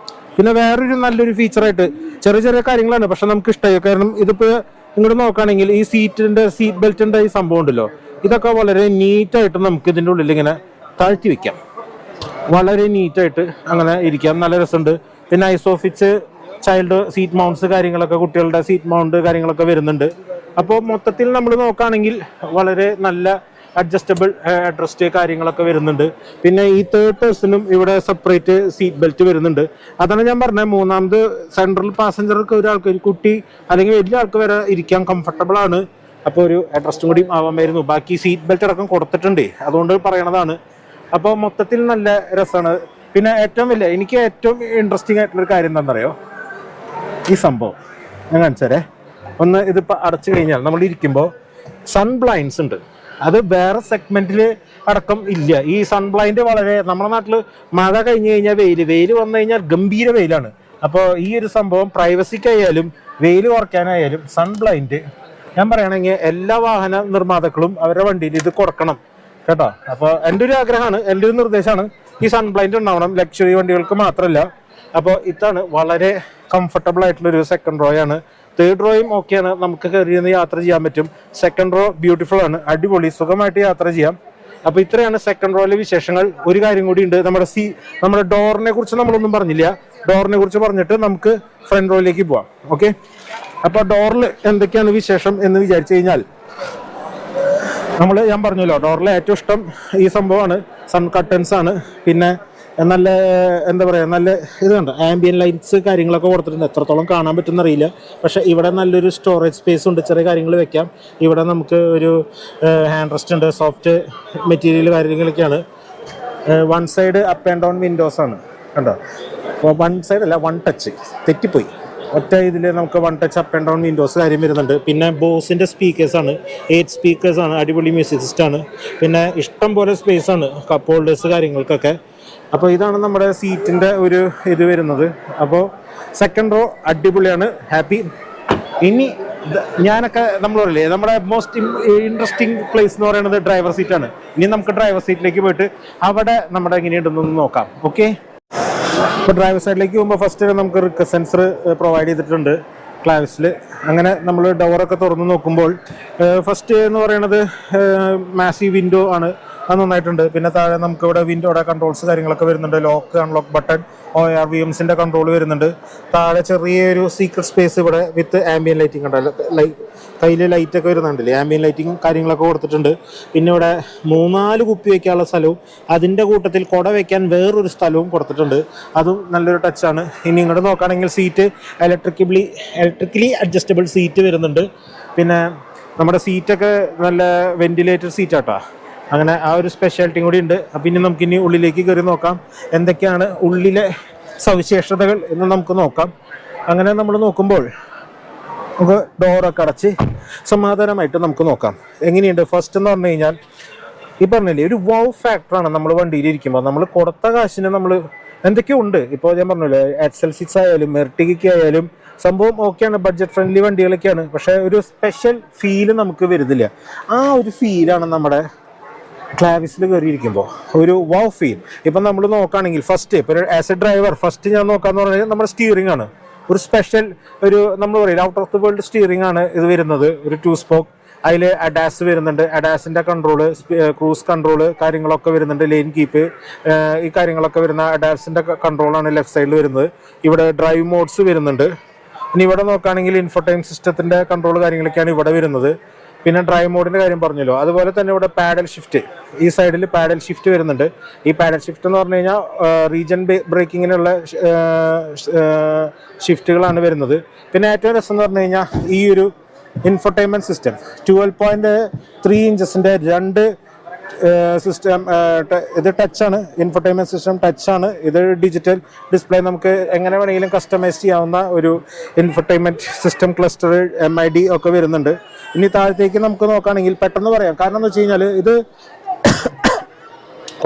പിന്നെ വേറൊരു നല്ലൊരു ഫീച്ചറായിട്ട് ചെറിയ കാര്യങ്ങളാണ്, പക്ഷെ നമുക്ക് ഇഷ്ടമായി. കാരണം ഇതിപ്പോൾ ഇങ്ങോട്ട് നോക്കുകയാണെങ്കിൽ ഈ സീറ്റ് ബെൽറ്റിൻ്റെ ഈ സംഭവം ഉണ്ടല്ലോ, ഇതൊക്കെ വളരെ നീറ്റായിട്ട് നമുക്ക് ഇതിൻ്റെ ഉള്ളിൽ ഇങ്ങനെ താഴ്ത്തി വെക്കാം. വളരെ നീറ്റായിട്ട് അങ്ങനെ ഇരിക്കാം, നല്ല രസമുണ്ട്. പിന്നെ ഐസോഫിക്സ് ചൈൽഡ് സീറ്റ് മൗണ്ട്സ് കാര്യങ്ങളൊക്കെ, കുട്ടികളുടെ സീറ്റ് മൗണ്ട് കാര്യങ്ങളൊക്കെ വരുന്നുണ്ട്. അപ്പോൾ മൊത്തത്തിൽ നമ്മൾ നോക്കുകയാണെങ്കിൽ വളരെ നല്ല അഡ്ജസ്റ്റബിൾ ഹെഡ്റസ്റ്റ് കാര്യങ്ങളൊക്കെ വരുന്നുണ്ട്. പിന്നെ ഈ തേർഡ് പേഴ്സണും ഇവിടെ സെപ്പറേറ്റ് സീറ്റ് ബെൽറ്റ് വരുന്നുണ്ട്. അതാണ് ഞാൻ പറഞ്ഞത്, മൂന്നാമത് സെൻട്രൽ പാസഞ്ചർക്ക് ഒരാൾക്ക്, ഒരു കുട്ടി അല്ലെങ്കിൽ വലിയ ആൾക്ക് വരെ ഇരിക്കാൻ കംഫർട്ടബിൾ ആണ്. അപ്പോൾ ഒരു ഹെഡ്റസ്റ്റും കൂടി ആവാമായിരുന്നു. ബാക്കി സീറ്റ് ബെൽറ്റ് അടക്കം കൊടുത്തിട്ടുണ്ട്, അതുകൊണ്ട് പറയണതാണ്. അപ്പോൾ മൊത്തത്തിൽ നല്ല രസമാണ്. പിന്നെ എനിക്ക് ഏറ്റവും ഇൻട്രസ്റ്റിംഗ് ആയിട്ടുള്ളൊരു കാര്യം എന്താണെന്നറിയോ? ഈ സംഭവം ഞാൻ കാണിച്ചാലേ ഒന്ന്. ഇതിപ്പോൾ അടച്ചു കഴിഞ്ഞാൽ നമ്മൾ ഇരിക്കുമ്പോൾ സൺ ബ്ലൈൻഡ്സ് ഉണ്ട്. അത് വേറെ സെഗ്മെന്റിൽ അടക്കം ഇല്ല. ഈ സൺ ബ്ലൈൻഡ് വളരെ, നമ്മുടെ നാട്ടിൽ മഴ കഴിഞ്ഞ് കഴിഞ്ഞാൽ വെയിൽ വന്നു കഴിഞ്ഞാൽ ഗംഭീര വെയിലാണ്. അപ്പോൾ ഈ ഒരു സംഭവം പ്രൈവസിക്കായാലും വെയിൽ കുറയ്ക്കാനായാലും സൺ ബ്ലൈൻഡ് ഞാൻ പറയുകയാണെങ്കിൽ എല്ലാ വാഹന നിർമ്മാതാക്കളും അവരുടെ വണ്ടിയിൽ ഇത് കൊടുക്കണം കേട്ടോ. അപ്പോൾ എൻ്റെ ഒരു ആഗ്രഹമാണ്, എൻ്റെ ഒരു നിർദ്ദേശമാണ്, ഈ സൺ ബ്ലൈൻഡ് ഉണ്ടാവണം ലക്ഷറി വണ്ടികൾക്ക് മാത്രമല്ല. അപ്പോൾ ഇതാണ് വളരെ കംഫർട്ടബിൾ ആയിട്ടുള്ളൊരു സെക്കൻഡ് റോ ആണ്. തേർഡ് റോയും ഓക്കെയാണ്, നമുക്ക് കയറിയിരുന്ന് യാത്ര ചെയ്യാൻ പറ്റും. സെക്കൻഡ് റോ ബ്യൂട്ടിഫുൾ ആണ്, അടിപൊളി, സുഖമായിട്ട് യാത്ര ചെയ്യാം. അപ്പോൾ ഇത്രയാണ് സെക്കൻഡ് റോയിലെ വിശേഷങ്ങൾ. ഒരു കാര്യം കൂടി ഉണ്ട്, നമ്മുടെ ഡോറിനെ കുറിച്ച് നമ്മളൊന്നും പറഞ്ഞില്ല. ഡോറിനെ കുറിച്ച് പറഞ്ഞിട്ട് നമുക്ക് ഫ്രണ്ട് റോയിലേക്ക് പോവാം. ഓക്കെ, അപ്പോൾ ഡോറിൽ എന്തൊക്കെയാണ് വിശേഷം എന്ന് വിചാരിച്ചു കഴിഞ്ഞാൽ ഞാൻ പറഞ്ഞല്ലോ ഡോറിലെ ഏറ്റവും ഇഷ്ടം ഈ സംഭവമാണ്, സൺ കട്ടൻസ് ആണ്. പിന്നെ നല്ല എന്താ പറയുക, നല്ല ഇത് കണ്ടോ ആംബിയൻ ലൈറ്റ്സ് കാര്യങ്ങളൊക്കെ കൊടുത്തിട്ടുണ്ട്. എത്രത്തോളം കാണാൻ പറ്റുമെന്ന് അറിയില്ല, പക്ഷേ ഇവിടെ നല്ലൊരു സ്റ്റോറേജ് സ്പേസ് ഉണ്ട്, ചെറിയ കാര്യങ്ങൾ വെക്കാം. ഇവിടെ നമുക്ക് ഒരു ഹാൻഡ് റെസ്റ്റ് ഉണ്ട്, സോഫ്റ്റ് മെറ്റീരിയൽ കാര്യങ്ങളൊക്കെയാണ്. One side up and down Windows ആണ് കണ്ടോ. വൺ സൈഡ് അല്ല, വൺ ടച്ച് തെറ്റിപ്പോയി. ഒറ്റ ഇതിൽ നമുക്ക് one touch up and down Windows കാര്യം വരുന്നുണ്ട്. പിന്നെ ബോസിൻ്റെ സ്പീക്കേഴ്സാണ്, 8 സ്പീക്കേഴ്സാണ്, അടിപൊളി മ്യൂസിക് സിസ്റ്റമാണ്. പിന്നെ ഇഷ്ടം പോലെ സ്പേസാണ് കപ്പ് ഹോൾഡേഴ്സ് കാര്യങ്ങൾക്കൊക്കെ. അപ്പോൾ ഇതാണ് നമ്മുടെ സീറ്റിൻ്റെ ഒരു ഇത് വരുന്നത്. അപ്പോൾ സെക്കൻഡ് റോ അടിപൊളിയാണ്, ഹാപ്പി. ഇനി ഞാനൊക്കെ നമ്മൾ പറയില്ലേ, നമ്മുടെ മോസ്റ്റ് ഇൻട്രസ്റ്റിംഗ് പ്ലേസ് എന്ന് പറയുന്നത് ഡ്രൈവർ സീറ്റാണ്. ഇനി നമുക്ക് ഡ്രൈവർ സീറ്റിലേക്ക് പോയിട്ട് അവിടെ നമ്മുടെ എങ്ങനെയുണ്ടെന്ന് നോക്കാം. ഓക്കെ, ഇപ്പോൾ ഡ്രൈവർ സൈഡിലേക്ക് പോകുമ്പോൾ ഫസ്റ്റ് നമുക്ക് റിക്ക് സെൻസർ പ്രൊവൈഡ് ചെയ്തിട്ടുണ്ട് ക്ലാവിസിൽ. അങ്ങനെ നമ്മൾ ഡോറൊക്കെ തുറന്ന് നോക്കുമ്പോൾ ഫസ്റ്റ് എന്ന് പറയുന്നത് മാസീവ് വിൻഡോ ആണ്, അത് നന്നായിട്ടുണ്ട്. പിന്നെ താഴെ നമുക്ക് ഇവിടെ വിൻഡോയുടെ കൺട്രോൾസ് കാര്യങ്ങളൊക്കെ വരുന്നുണ്ട്, ലോക്ക് അൺലോക്ക് ബട്ടൺ, ORVMസിൻ്റെ കൺട്രോൾ വരുന്നുണ്ട്. താഴെ ചെറിയൊരു സീക്രട്ട് സ്പേസ് ഇവിടെ വിത്ത് ആംബിയൻ ലൈറ്റിംഗ് ഉണ്ടല്ലോ, കയ്യിൽ ലൈറ്റൊക്കെ വരുന്നുണ്ടല്ലേ, ആംബിയൻ ലൈറ്റിംഗ് കാര്യങ്ങളൊക്കെ കൊടുത്തിട്ടുണ്ട്. പിന്നെ ഇവിടെ 3-4 കുപ്പി വയ്ക്കാനുള്ള സ്ഥലവും അതിൻ്റെ കൂട്ടത്തിൽ കുട വയ്ക്കാൻ വേറൊരു സ്ഥലവും കൊടുത്തിട്ടുണ്ട്, അതും നല്ലൊരു ടച്ചാണ്. ഇനി ഇങ്ങോട്ട് നോക്കുകയാണെങ്കിൽ സീറ്റ് ഇലക്ട്രിക്കലി അഡ്ജസ്റ്റബിൾ സീറ്റ് വരുന്നുണ്ട്. പിന്നെ നമ്മുടെ സീറ്റൊക്കെ നല്ല വെന്റിലേറ്റഡ് സീറ്റാട്ടാ, അങ്ങനെ ആ ഒരു സ്പെഷ്യാലിറ്റിയും കൂടി ഉണ്ട്. അപ്പം ഇനി നമുക്കിനി ഉള്ളിലേക്ക് കയറി നോക്കാം എന്തൊക്കെയാണ് ഉള്ളിലെ സവിശേഷതകൾ എന്ന് നമുക്ക് നോക്കാം. അങ്ങനെ നമ്മൾ നോക്കുമ്പോൾ നമുക്ക് ഡോറൊക്കെ അടച്ച് സമാധാനമായിട്ട് നമുക്ക് നോക്കാം എങ്ങനെയുണ്ട്. ഫസ്റ്റ് എന്ന് പറഞ്ഞു കഴിഞ്ഞാൽ ഈ പറഞ്ഞില്ലേ ഒരു വൗ ഫാക്ടറാണ് നമ്മൾ വണ്ടിയിൽ ഇരിക്കുമ്പോൾ. നമ്മൾ കൊടുത്ത കാശിന് നമ്മൾ എന്തൊക്കെയോ ഉണ്ട്. ഇപ്പോൾ ഞാൻ പറഞ്ഞല്ലോ, XL6 ആയാലും എർട്ടിഗയ്ക്ക് ആയാലും സംഭവം ഓക്കെയാണ്, ബഡ്ജറ്റ് ഫ്രണ്ട്ലി വണ്ടികളൊക്കെയാണ്. പക്ഷേ ഒരു സ്പെഷ്യൽ ഫീല് നമുക്ക് വരുന്നില്ല. ആ ഒരു ഫീലാണ് നമ്മുടെ ക്ലാവിസിൽ കയറിയിരിക്കുമ്പോൾ ഒരു വൗ ഫീൽ. ഇപ്പം നമ്മൾ നോക്കുകയാണെങ്കിൽ ഫസ്റ്റ് ഇപ്പോൾ ആസ് എ ഡ്രൈവർ ഫസ്റ്റ് ഞാൻ നോക്കാമെന്ന് പറഞ്ഞാൽ നമ്മുടെ സ്റ്റിയറിംഗ് ആണ്. ഒരു സ്പെഷ്യൽ ഒരു നമ്മൾ പറയില്ല out of the world steering ആണ് ഇത് വരുന്നത്. ഒരു 2 സ്പോക്ക്, അതിൽ അഡാസ് വരുന്നുണ്ട്, അഡാസിൻ്റെ കൺട്രോള്, ക്രൂസ് കൺട്രോള് കാര്യങ്ങളൊക്കെ വരുന്നുണ്ട്, ലെയിൻ കീപ്പ് ഈ കാര്യങ്ങളൊക്കെ വരുന്ന അഡാസിൻ്റെ കൺട്രോളാണ് ലെഫ്റ്റ് സൈഡിൽ വരുന്നത്. ഇവിടെ ഡ്രൈവ് മോഡ്സ് വരുന്നുണ്ട്. ഇനി ഇവിടെ നോക്കുകയാണെങ്കിൽ ഇൻഫോടൈം സിസ്റ്റത്തിൻ്റെ കൺട്രോൾ കാര്യങ്ങളൊക്കെയാണ് ഇവിടെ വരുന്നത്. പിന്നെ ഡ്രൈവ് മോഡിൻ്റെ കാര്യം പറഞ്ഞല്ലോ, അതുപോലെ തന്നെ ഇവിടെ പാഡൽ ഷിഫ്റ്റ്, ഈ സൈഡിൽ പാഡൽ ഷിഫ്റ്റ് വരുന്നുണ്ട്. ഈ പാഡൽ ഷിഫ്റ്റ് എന്ന് പറഞ്ഞു കഴിഞ്ഞാൽ റീജൻ ബ്രേക്കിങ്ങിനുള്ള ഷിഫ്റ്റുകളാണ് വരുന്നത്. പിന്നെ ഏറ്റവും രസം എന്ന് പറഞ്ഞു കഴിഞ്ഞാൽ ഈ ഒരു ഇൻഫോടൈൻമെൻറ്റ് സിസ്റ്റം 12.3 ഇഞ്ചസിൻ്റെ 2 സിസ്റ്റം, ഇത് ടച്ചാണ്, ഇൻഫോടൈൻമെൻറ്റ് സിസ്റ്റം ടച്ചാണ്. ഇത് ഡിജിറ്റൽ ഡിസ്പ്ലേ, നമുക്ക് എങ്ങനെ വേണമെങ്കിലും കസ്റ്റമൈസ് ചെയ്യാവുന്ന ഒരു ഇൻഫോടൈൻമെൻറ്റ് സിസ്റ്റം ക്ലസ്റ്റർ MID ഒക്കെ വരുന്നുണ്ട്. ഇനി താഴത്തേക്ക് നമുക്ക് നോക്കുകയാണെങ്കിൽ പെട്ടെന്ന് പറയാം, കാരണം എന്ന് വെച്ച് കഴിഞ്ഞാൽ ഇത്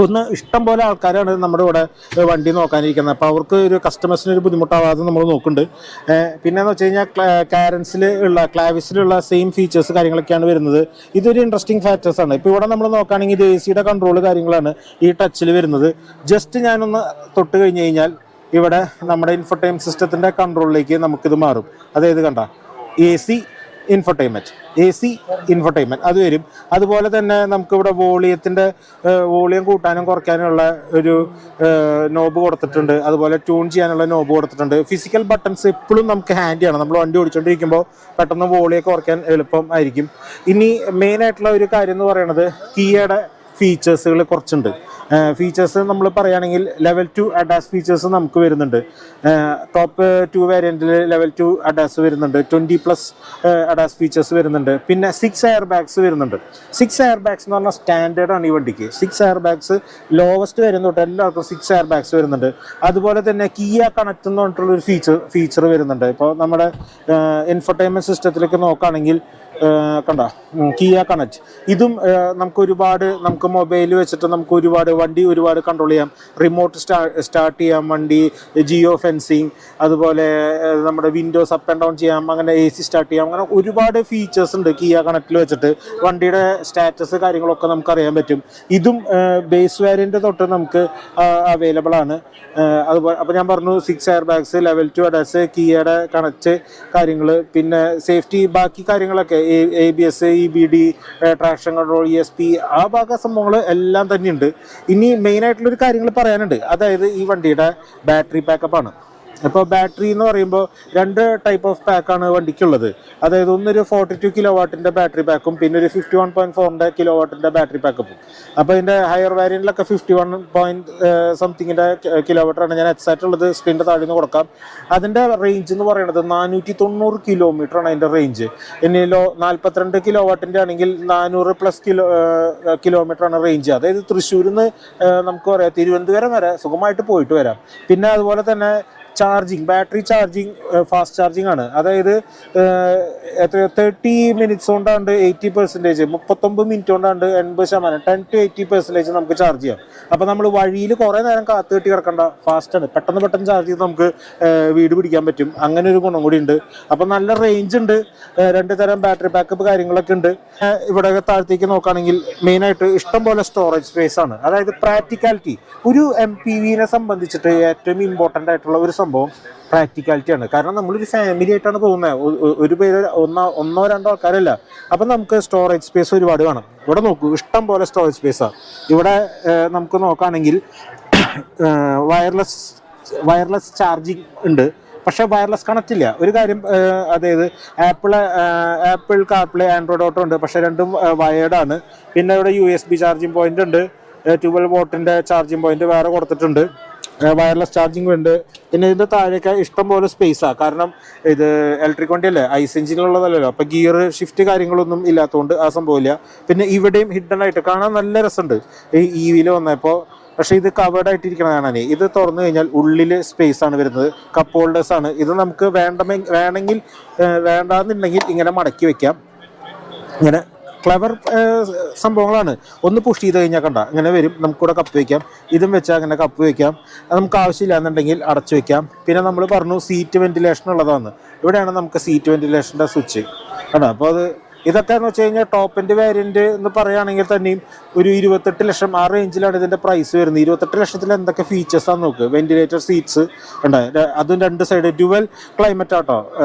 ഒന്ന് ഇഷ്ടം പോലെ ആൾക്കാരാണ് നമ്മുടെ ഇവിടെ വണ്ടി നോക്കാനിരിക്കുന്നത്. അപ്പോൾ അവർക്ക് ഒരു കസ്റ്റമേഴ്സിന് ഒരു ബുദ്ധിമുട്ടാവാതെ നമ്മൾ നോക്കുന്നുണ്ട്. പിന്നെയെന്ന് വെച്ച് കഴിഞ്ഞാൽ ക്ലാവിസിലുള്ള സെയിം ഫീച്ചേഴ്സ് കാര്യങ്ങളൊക്കെയാണ് വരുന്നത്. ഇതൊരു ഇൻട്രസ്റ്റിംഗ് ഫാക്ടേഴ്സാണ്. ഇപ്പോൾ ഇവിടെ നമ്മൾ നോക്കുകയാണെങ്കിൽ ഇത് AC കൺട്രോൾ കാര്യങ്ങളാണ് ഈ ടച്ചിൽ വരുന്നത്. ജസ്റ്റ് ഞാനൊന്ന് തൊട്ട് കഴിഞ്ഞ് കഴിഞ്ഞാൽ ഇവിടെ നമ്മുടെ ഇൻഫോടൈം സിസ്റ്റത്തിൻ്റെ കൺട്രോളിലേക്ക് നമുക്കിത് മാറും. അതായത് കണ്ട AC ഇൻഫോടൈൻമെൻറ്റ് അത് വരും. അതുപോലെ തന്നെ നമുക്കിവിടെ വോളിയം കൂട്ടാനും കുറയ്ക്കാനുള്ള ഒരു നോബ് കൊടുത്തിട്ടുണ്ട്. അതുപോലെ ട്യൂൺ ചെയ്യാനുള്ള നോബ് കൊടുത്തിട്ടുണ്ട്. ഫിസിക്കൽ ബട്ടൺസ് എപ്പോഴും നമുക്ക് ഹാൻഡിയാണ്. നമ്മൾ വണ്ടി ഓടിച്ചുകൊണ്ടിരിക്കുമ്പോൾ പെട്ടെന്ന് വോളിയൊക്കെ കുറയ്ക്കാൻ എളുപ്പം ആയിരിക്കും. ഇനി മെയിനായിട്ടുള്ള ഒരു കാര്യം എന്ന് പറയുന്നത് കിയയുടെ ഫീച്ചേഴ്സുകൾ കുറച്ചുണ്ട്. ഫീച്ചേഴ്സ് നമ്മൾ പറയുകയാണെങ്കിൽ ലെവൽ 2 അഡാസ് ഫീച്ചേഴ്സ് നമുക്ക് വരുന്നുണ്ട്. ടോപ്പ് 2 വേരിയൻറ്റിൽ ലെവൽ 2 അഡാസ് വരുന്നുണ്ട്. 20+ അഡാസ് ഫീച്ചേഴ്സ് വരുന്നുണ്ട്. പിന്നെ 6 എയർ ബാഗ്സ് വരുന്നുണ്ട്. 6 എയർ ബാഗ്സ് എന്ന് പറഞ്ഞാൽ സ്റ്റാൻഡേർഡാണ് ഈ വണ്ടിക്ക്. 6 എയർ ബാഗ്സ് ലോവസ്റ്റ് വേരിയൻ്റ് തൊട്ട് എല്ലാവർക്കും 6 എയർ ബാഗ്സ് വരുന്നുണ്ട്. അതുപോലെ തന്നെ കിയ കണക്ട് എന്ന് പറഞ്ഞിട്ടുള്ളൊരു ഫീച്ചർ വരുന്നുണ്ട്. ഇപ്പോൾ നമ്മുടെ ഇൻഫോടൈൻമെൻറ്റ് സിസ്റ്റത്തിലേക്ക് നോക്കുകയാണെങ്കിൽ കണ്ട കിയ കണക്ട്, ഇതും നമുക്ക് മൊബൈൽ വെച്ചിട്ട് നമുക്ക് വണ്ടി ഒരുപാട് കൺട്രോൾ ചെയ്യാം. റിമോട്ട് സ്റ്റാർട്ട് ചെയ്യാം, വണ്ടി ജിയോ ഫെൻസിങ്, അതുപോലെ നമ്മുടെ വിൻഡോസ് അപ്പ് ആൻഡ് ഡൗൺ ചെയ്യാം, അങ്ങനെ AC സ്റ്റാർട്ട് ചെയ്യാം. അങ്ങനെ ഒരുപാട് ഫീച്ചേഴ്സ് ഉണ്ട് കിയ കണക്റ്റിൽ വെച്ചിട്ട്. വണ്ടിയുടെ സ്റ്റാറ്റസ് കാര്യങ്ങളൊക്കെ നമുക്ക് അറിയാൻ പറ്റും. ഇതും ബേസ് വേരിയൻ്റ് തൊട്ട് നമുക്ക് അവൈലബിൾ ആണ്. അതുപോലെ അപ്പോൾ ഞാൻ പറഞ്ഞു 6 എയർ ബാഗ്സ്, ലെവൽ 2 അഡാസ്, കിയയുടെ കണക്റ്റ് കാര്യങ്ങൾ, പിന്നെ സേഫ്റ്റി ബാക്കി കാര്യങ്ങളൊക്കെ ABS, EBD, traction control, ESP, ആ ഭാഗ സംഭവങ്ങൾ എല്ലാം തന്നെയുണ്ട്. ഇനി മെയിനായിട്ടുള്ളൊരു കാര്യങ്ങൾ പറയാനുണ്ട്. അതായത് ഈ വണ്ടിയുടെ ബാറ്ററി ബാക്കപ്പാണ്. അപ്പോൾ ബാറ്ററി എന്ന് പറയുമ്പോൾ 2 ടൈപ്പ് ഓഫ് പാക്കാണ് വണ്ടിക്കുള്ളത്. അതായത് ഒന്നൊരു 42 കിലോ വാട്ടിൻ്റെ ബാറ്ററി പാക്കും പിന്നെ ഒരു 51.4 കിലോ വാട്ടിൻ്റെ ബാറ്ററി പാക്കും. അപ്പോൾ ഇതിൻ്റെ ഹയർ വേരിയൻറ്റിലൊക്കെ 51 കിലോ വാട്ടാണ് ഞാൻ എക്സാക്റ്റ് ഉള്ളത്. സ്ക്രീനിൻ്റെ താഴെ നിന്ന് കൊടുക്കാം. അതിൻ്റെ റേഞ്ച് എന്ന് പറയുന്നത് 490 കിലോമീറ്റർ ആണ് അതിൻ്റെ റേഞ്ച്. ഇനി 42 കിലോ വാട്ടിൻ്റെ ആണെങ്കിൽ 400+ കിലോമീറ്റർ ആണ് റേഞ്ച്. അതായത് തൃശ്ശൂരിൽ നിന്ന് നമുക്ക് പറയാം തിരുവനന്തപുരം വരെ സുഖമായിട്ട് പോയിട്ട് വരാം. പിന്നെ അതുപോലെ തന്നെ charging, battery charging fast charging ആണ്. അതായത് 30 മിനിറ്റ്സ് കൊണ്ടാണ്ട് 80%, 39 മിനിറ്റ് കൊണ്ടാണ്ട് 80%, 10 to 80% നമുക്ക് ചാർജ് ചെയ്യാം. അപ്പോൾ നമ്മൾ വഴിയിൽ കുറേ നേരം കാത്തു കെട്ടി കിടക്കണ്ട, ഫാസ്റ്റാണ്, പെട്ടെന്ന് ചാർജ് ചെയ്ത് നമുക്ക് വീട് പിടിക്കാൻ പറ്റും. അങ്ങനെ ഒരു ഗുണം കൂടി ഉണ്ട്. അപ്പോൾ നല്ല റേഞ്ച് ഉണ്ട്. 2 തരം ബാറ്ററി ബാക്കപ്പ് കാര്യങ്ങളൊക്കെ ഉണ്ട്. ഇവിടെ താഴത്തേക്ക് നോക്കുകയാണെങ്കിൽ മെയിനായിട്ട് ഇഷ്ടം പോലെ സ്റ്റോറേജ് സ്പേസ് ആണ്. അതായത് പ്രാക്ടിക്കാലിറ്റി, ഒരു MPVനെ സംബന്ധിച്ചിട്ട് ഏറ്റവും ഇമ്പോർട്ടൻ്റ് ആയിട്ടുള്ള ഒരു സംഭവം പ്രാക്ടിക്കാലിറ്റിയാണ്. കാരണം നമ്മളൊരു ഫാമിലി ആയിട്ടാണ് പോകുന്നത്, ഒരു പേര് ഒന്നോ രണ്ടോ ആൾക്കാരല്ല. അപ്പം നമുക്ക് സ്റ്റോറേജ് സ്പേസ് ഒരുപാട് വേണം. ഇവിടെ നോക്കൂ, ഇഷ്ടം പോലെ സ്റ്റോറേജ് സ്പേസാണ്. ഇവിടെ നമുക്ക് നോക്കുകയാണെങ്കിൽ വയർലെസ് ചാർജിങ് ഉണ്ട്, പക്ഷെ വയർലെസ് കണക്റ്റ് ഇല്ല. ഒരു കാര്യം, അതായത് ആപ്പിൾ കാർപ്ലേ, ആൻഡ്രോയിഡ് ഓട്ടോ ഉണ്ട്, പക്ഷെ രണ്ടും വയേർഡാണ്. പിന്നെ ഇവിടെ USB ചാർജിങ് പോയിന്റ് ഉണ്ട്, 12 വോട്ടിൻ്റെ ചാർജിങ് പോയിന്റ് വേറെ കൊടുത്തിട്ടുണ്ട്, വയർലെസ് ചാർജിങ് ഉണ്ട്. പിന്നെ ഇതിൻ്റെ താഴേക്ക് ഇഷ്ടം പോലെ സ്പേസാണ്. കാരണം ഇത് ഇലക്ട്രിക് വണ്ടിയല്ലേ, ഐസ് എഞ്ചിനുള്ളതല്ലല്ലോ. അപ്പോൾ ഗിയർ ഷിഫ്റ്റ് കാര്യങ്ങളൊന്നും ഇല്ലാത്തതുകൊണ്ട് ആ സംഭവമില്ല. പിന്നെ ഇവിടെയും ഹിഡൻ ആയിട്ട് കാണാൻ നല്ല രസമുണ്ട് ഈ EVയിൽ വന്നപ്പോൾ. പക്ഷേ ഇത് കവേർഡ് ആയിട്ടിരിക്കണം കാണാൻ. ഇത് തുറന്നു കഴിഞ്ഞാൽ ഉള്ളിൽ സ്പേസ് ആണ് വരുന്നത്, കപ്പ് ഹോൾഡേഴ്സ് ആണ്. ഇത് നമുക്ക് വേണമെങ്കിൽ വേണ്ടാന്നുണ്ടെങ്കിൽ ഇങ്ങനെ മടക്കി വെക്കാം. ഇങ്ങനെ ക്ലവർ സംഭവങ്ങളാണ്. ഒന്ന് പുഷ് ചെയ്ത് കഴിഞ്ഞാൽ കണ്ട ഇങ്ങനെ വരും. നമുക്കിവിടെ കപ്പ് വയ്ക്കാം, ഇതും വെച്ചാൽ അങ്ങനെ കപ്പ് വയ്ക്കാം. അത് നമുക്ക് ആവശ്യമില്ല എന്നുണ്ടെങ്കിൽ അടച്ചു വയ്ക്കാം. പിന്നെ നമ്മൾ പറഞ്ഞു സീറ്റ് വെന്റിലേഷൻ ഉള്ളതാണ്. ഇവിടെയാണ് നമുക്ക് സീറ്റ് വെന്റിലേഷൻ്റെ സ്വിച്ച് കണ്ടോ. അപ്പോൾ ഇതൊക്കെ എന്ന് വെച്ച് കഴിഞ്ഞാൽ ടോപ്പ് എൻഡ് വേരിയൻറ്റ് എന്ന് പറയുകയാണെങ്കിൽ തന്നെയും ഒരു 28 ലക്ഷം ആ റേഞ്ചിലാണ് ഇതിൻ്റെ പ്രൈസ് വരുന്നത്. 28 ലക്ഷത്തിൽ എന്തൊക്കെ ഫീച്ചേഴ്സാണ് നോക്ക്. വെന്റിലേറ്റർ സീറ്റ്സ് ഉണ്ട്, അതും 2 സൈഡ് ഡ്യുവൽ ക്ലൈമറ്റ് ആട്ടോ.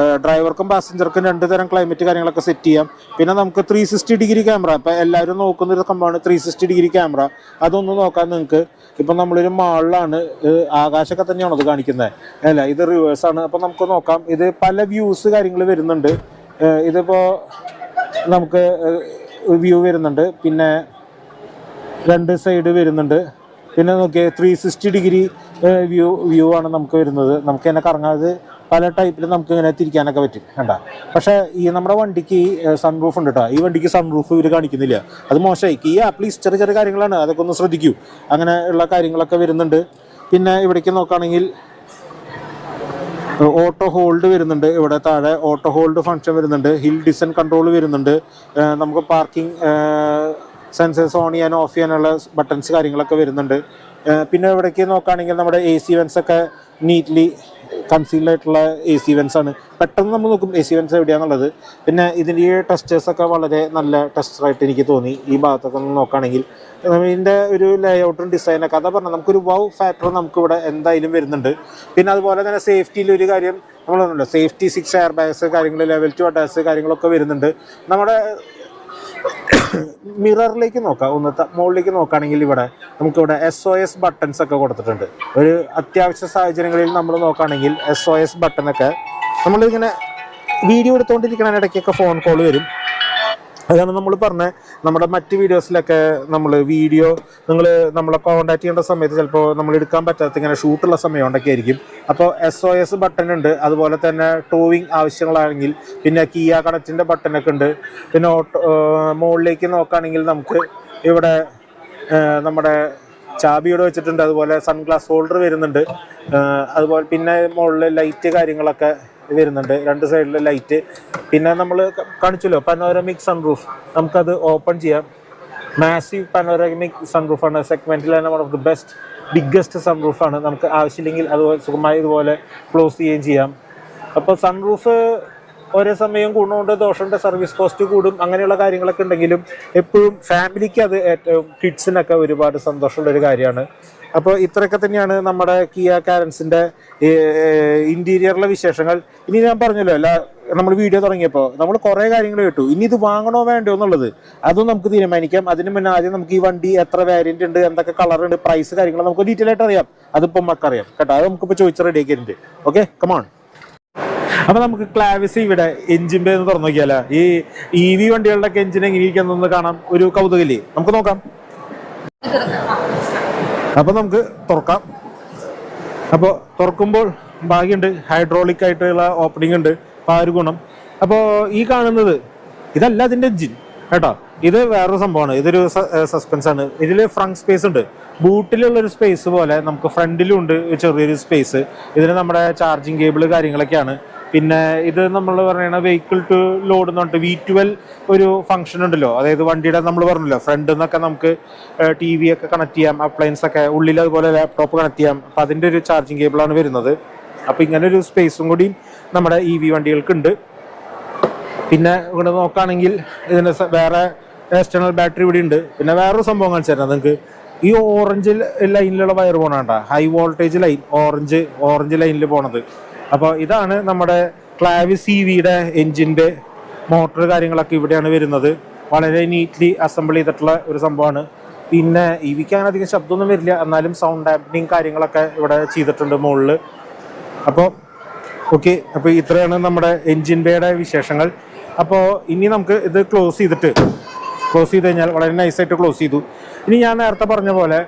ഡ്രൈവർക്കും പാസഞ്ചർക്കും 2 തരം ക്ലൈമറ്റ് കാര്യങ്ങളൊക്കെ സെറ്റ് ചെയ്യാം. പിന്നെ നമുക്ക് 360 ഡിഗ്രി ക്യാമറ, ഇപ്പം എല്ലാവരും നോക്കുന്ന ഒരു സംഭവമാണ് 360 ഡിഗ്രി ക്യാമറ. അതൊന്നും നോക്കാൻ നിങ്ങൾക്ക് ഇപ്പം നമ്മളൊരു മാളിലാണ്, ആകാശമൊക്കെ തന്നെയാണ് അത് കാണിക്കുന്നത്, അല്ല ഇത് റിവേഴ്സാണ്. അപ്പം നമുക്ക് നോക്കാം. ഇത് പല വ്യൂസ് കാര്യങ്ങൾ വരുന്നുണ്ട്. ഇതിപ്പോൾ നമുക്ക് വ്യൂ വരുന്നുണ്ട്, പിന്നെ 2 സൈഡ് വരുന്നുണ്ട്. പിന്നെ നോക്കിയാൽ 360 ഡിഗ്രി വ്യൂ ആണ് നമുക്ക് വരുന്നത്. നമുക്ക് തന്നെ കറങ്ങാതെ പല ടൈപ്പിൽ നമുക്ക് ഇങ്ങനെ തിരിക്കാനൊക്കെ പറ്റും കണ്ട. പക്ഷേ ഈ നമ്മുടെ വണ്ടിക്ക് സൺറൂഫ് ഉണ്ട് കേട്ടോ. ഈ വണ്ടിക്ക് സൺറൂഫ് ഇവർ കാണിക്കുന്നില്ല, അത് മോശമായി. ഈ ആപ്പിൾ ചെറിയ കാര്യങ്ങളാണ്, അതൊക്കെ ഒന്ന് ശ്രദ്ധിക്കൂ. അങ്ങനെ ഉള്ള കാര്യങ്ങളൊക്കെ വരുന്നുണ്ട്. പിന്നെ ഇവിടേക്ക് നോക്കുകയാണെങ്കിൽ ഓട്ടോ ഹോൾഡ് വരുന്നുണ്ട്. ഇവിടെ താഴെ ഓട്ടോ ഹോൾഡ് ഫംഗ്ഷൻ വരുന്നുണ്ട്. ഹിൽ ഡിസെൻറ്റ് കൺട്രോൾ വരുന്നുണ്ട്. നമുക്ക് പാർക്കിംഗ് സെൻസേഴ്സ് ഓൺ ചെയ്യാനും ഓഫ് ചെയ്യാനുള്ള ബട്ടൺസ് കാര്യങ്ങളൊക്കെ വരുന്നുണ്ട്. പിന്നെ ഇവിടേക്ക് നോക്കുകയാണെങ്കിൽ നമ്മുടെ AC വെൻസ് ഒക്കെ നീറ്റ്ലി കൺസീൽഡ് ആയിട്ടുള്ള AC വെൻസ് ആണ്. പെട്ടെന്ന് നമ്മൾ നോക്കും AC വെൻസ് എവിടെയാണെന്നുള്ളത്. പിന്നെ ഇതിൻ്റെ ടെസ്റ്റേഴ്സൊക്കെ വളരെ നല്ല ടെസ്റ്ററായിട്ട് എനിക്ക് തോന്നി. ഈ ഭാഗത്തൊക്കെ ഒന്ന് നോക്കുകയാണെങ്കിൽ ഇതിൻ്റെ ഒരു ലേഔട്ടും ഡിസൈനൊക്കെ അതാ പറഞ്ഞാൽ നമുക്കൊരു വൗ ഫാക്ടർ നമുക്കിവിടെ എന്തായാലും വരുന്നുണ്ട്. പിന്നെ അതുപോലെ തന്നെ സേഫ്റ്റിയിൽ ഒരു കാര്യം നമ്മളൊന്നുമില്ല, സേഫ്റ്റി 6 എയർ ബാഗ്സ് കാര്യങ്ങൾ, ലെവൽ 2 അഡാസ് കാര്യങ്ങളൊക്കെ വരുന്നുണ്ട്. നമ്മുടെ മിററിലേക്ക് നോക്കാം, മുകളിലേക്ക് നോക്കുകയാണെങ്കിൽ ഇവിടെ നമുക്കിവിടെ SOS ബട്ടൺസ് ഒക്കെ കൊടുത്തിട്ടുണ്ട്. ഒരു അത്യാവശ്യ സാഹചര്യങ്ങളിൽ നമ്മൾ നോക്കുകയാണെങ്കിൽ SOS ബട്ടണൊക്കെ നമ്മളിങ്ങനെ വീഡിയോ എടുത്തുകൊണ്ടിരിക്കണതിനിടയ്ക്കൊക്കെ ഫോൺ കോൾ വരും. അതാണ് നമ്മൾ പറഞ്ഞത്. നമ്മുടെ മറ്റ് വീഡിയോസിലൊക്കെ നമ്മൾ വീഡിയോ നമ്മളെ കോൺടാക്ട് ചെയ്യേണ്ട സമയത്ത് ചിലപ്പോൾ നമ്മൾ എടുക്കാൻ പറ്റാത്ത ഇങ്ങനെ ഷൂട്ടുള്ള സമയം കൊണ്ടൊക്കെ ആയിരിക്കും. അപ്പോൾ SOS ബട്ടൺ ഉണ്ട്. അതുപോലെ തന്നെ ടോവിങ് ആവശ്യങ്ങളാണെങ്കിൽ പിന്നെ കിയ കണക്റ്റിൻ്റെ ബട്ടനൊക്കെ ഉണ്ട്. പിന്നെ മുകളിലേക്ക് നോക്കുകയാണെങ്കിൽ നമുക്ക് ഇവിടെ നമ്മുടെ ചാബിയോടെ വെച്ചിട്ടുണ്ട്. അതുപോലെ സൺഗ്ലാസ് ഹോൾഡർ വരുന്നുണ്ട്. അതുപോലെ പിന്നെ മുകളിൽ ലൈറ്റ് കാര്യങ്ങളൊക്കെ വരുന്നുണ്ട്, 2 സൈഡിൽ ലൈറ്റ്. പിന്നെ നമ്മൾ കാണിച്ചല്ലോ പനോരമിക് സൺറൂഫ്, നമുക്കത് ഓപ്പൺ ചെയ്യാം. മാസീവ് പനോരമിക് സൺറൂഫാണ്. സെഗ്മെന്റിൽ തന്നെ one of the best biggest സൺറൂഫാണ്. നമുക്ക് ആവശ്യമില്ലെങ്കിൽ അതുപോലെ സുഖമായി ഇതുപോലെ ക്ലോസ് ചെയ്യുകയും ചെയ്യാം. അപ്പോൾ സൺറൂഫ് ഒരേ സമയം ഗുണമുണ്ട് ദോഷമുണ്ട്, സർവീസ് കോസ്റ്റ് കൂടും, അങ്ങനെയുള്ള കാര്യങ്ങളൊക്കെ ഉണ്ടെങ്കിലും എപ്പോഴും ഫാമിലിക്ക് അത് ഏറ്റവും കിഡ്സിനൊക്കെ ഒരുപാട് സന്തോഷമുള്ളൊരു കാര്യമാണ്. അപ്പോൾ ഇത്രയൊക്കെ തന്നെയാണ് നമ്മുടെ കിയ കാരൻസിൻ്റെ ഇൻറ്റീരിയറിലെ വിശേഷങ്ങൾ. ഇനി ഞാൻ പറഞ്ഞല്ലോ നമ്മൾ വീഡിയോ തുടങ്ങിയപ്പോൾ നമ്മൾ കുറേ കാര്യങ്ങൾ കേട്ടു. ഇനി ഇത് വാങ്ങണോ വേണ്ടോ എന്നുള്ളത് അതും നമുക്ക് തീരുമാനിക്കാം. അതിന് മുന്നേ ആദ്യം നമുക്ക് ഈ വണ്ടി എത്ര വേരിയന്റ് ഉണ്ട്, എന്തൊക്കെ കളർ ഉണ്ട്, പ്രൈസ് കാര്യങ്ങൾ നമുക്ക് ഡീറ്റെയിൽ ആയിട്ട് അറിയാം. അതിപ്പോൾ നമുക്കറിയാം കേട്ടോ. അത് നമുക്കിപ്പോൾ ചോദിച്ച് റെഡി ആക്കിയിട്ടുണ്ട്. Okay, come on. അപ്പൊ നമുക്ക് ക്ലാവിസ് ഇവിടെ എഞ്ചിൻ ബേ എന്ന് തുറന്നു നോക്കിയാലോ. ഈ EV വണ്ടികളുടെ ഒക്കെ എഞ്ചിൻ എങ്ങനെയിരിക്കുന്നൊന്ന് കാണാം, ഒരു കൗതുകല്ലേ. നമുക്ക് നോക്കാം. അപ്പൊ നമുക്ക് തുറക്കാം. അപ്പോൾ തുറക്കുമ്പോൾ ഭാഗ്യമുണ്ട്, ഹൈഡ്രോളിക് ആയിട്ടുള്ള ഓപ്പണിംഗ് ഉണ്ട്. അപ്പോൾ ആ ഒരു ഗുണം. അപ്പോൾ ഈ കാണുന്നത് ഇതല്ല അതിൻ്റെ എഞ്ചിൻ കേട്ടോ. ഇത് വേറൊരു സംഭവമാണ്. ഇതൊരു സസ്പെൻസ് ആണ്. ഇതിൽ ഫ്രണ്ട് സ്പേസ് ഉണ്ട്. ബൂട്ടിലുള്ളൊരു സ്പേസ് പോലെ നമുക്ക് ഫ്രണ്ടിലും ഉണ്ട് ചെറിയൊരു സ്പേസ്. ഇതിന് നമ്മുടെ ചാർജിങ് കേബിൾ കാര്യങ്ങളൊക്കെയാണ്. പിന്നെ ഇത് നമ്മൾ പറയുന്ന വെഹിക്കിൾ ടു ലോഡ് എന്ന് പറഞ്ഞിട്ട് V12 ഒരു ഫംഗ്ഷൻ ഉണ്ടല്ലോ. അതായത് വണ്ടിയുടെ നമ്മൾ പറഞ്ഞല്ലോ ഫ്രണ്ടിൽ നിന്നൊക്കെ നമുക്ക് TV ഒക്കെ കണക്ട് ചെയ്യാം, അപ്ലയൻസ് ഒക്കെ ഉള്ളിൽ, അതുപോലെ ലാപ്ടോപ്പ് കണക്ട് ചെയ്യാം. അപ്പം അതിൻ്റെ ഒരു ചാർജിങ് കേബിളാണ് വരുന്നത്. അപ്പോൾ ഇങ്ങനെ ഒരു സ്പേസും കൂടി നമ്മുടെ EV വണ്ടികൾക്കുണ്ട്. പിന്നെ ഇവിടെ നോക്കുകയാണെങ്കിൽ ഇതിന് വേറെ എക്സ്റ്റേണൽ ബാറ്ററി ഇവിടെ ഉണ്ട്. പിന്നെ വേറൊരു സംഭവം കാണിച്ചു തരാം നിങ്ങൾക്ക്. ഈ ഓറഞ്ച് ലൈനിലുള്ള വയർ പോകണണ്ട, ഹൈ വോൾട്ടേജ് ലൈൻ, ഓറഞ്ച് ലൈനിൽ പോണത്. അപ്പോൾ ഇതാണ് നമ്മുടെ ക്ലാവിസ് EVയുടെ എൻജിൻ്റെ മോട്ടർ കാര്യങ്ങളൊക്കെ ഇവിടെയാണ് വരുന്നത്. വളരെ നീറ്റ്ലി അസംബിൾ ചെയ്തിട്ടുള്ള ഒരു സംഭവമാണ്. പിന്നെ EVക്ക് അങ്ങനെ അധികം ശബ്ദമൊന്നും വരില്ല, എന്നാലും സൗണ്ട് ഡാമ്പനിങ് കാര്യങ്ങളൊക്കെ ഇവിടെ ചെയ്തിട്ടുണ്ട് മുകളിൽ. അപ്പോൾ ഓക്കെ, അപ്പോൾ ഇത്രയാണ് നമ്മുടെ എൻജിൻ ബേയുടെ വിശേഷങ്ങൾ. അപ്പോൾ ഇനി നമുക്ക് ഇത് ക്ലോസ് ചെയ്ത് കഴിഞ്ഞാൽ വളരെ നൈസായിട്ട് ക്ലോസ് ചെയ്തു. ഇനി ഞാൻ നേരത്തെ പറഞ്ഞ പോലെ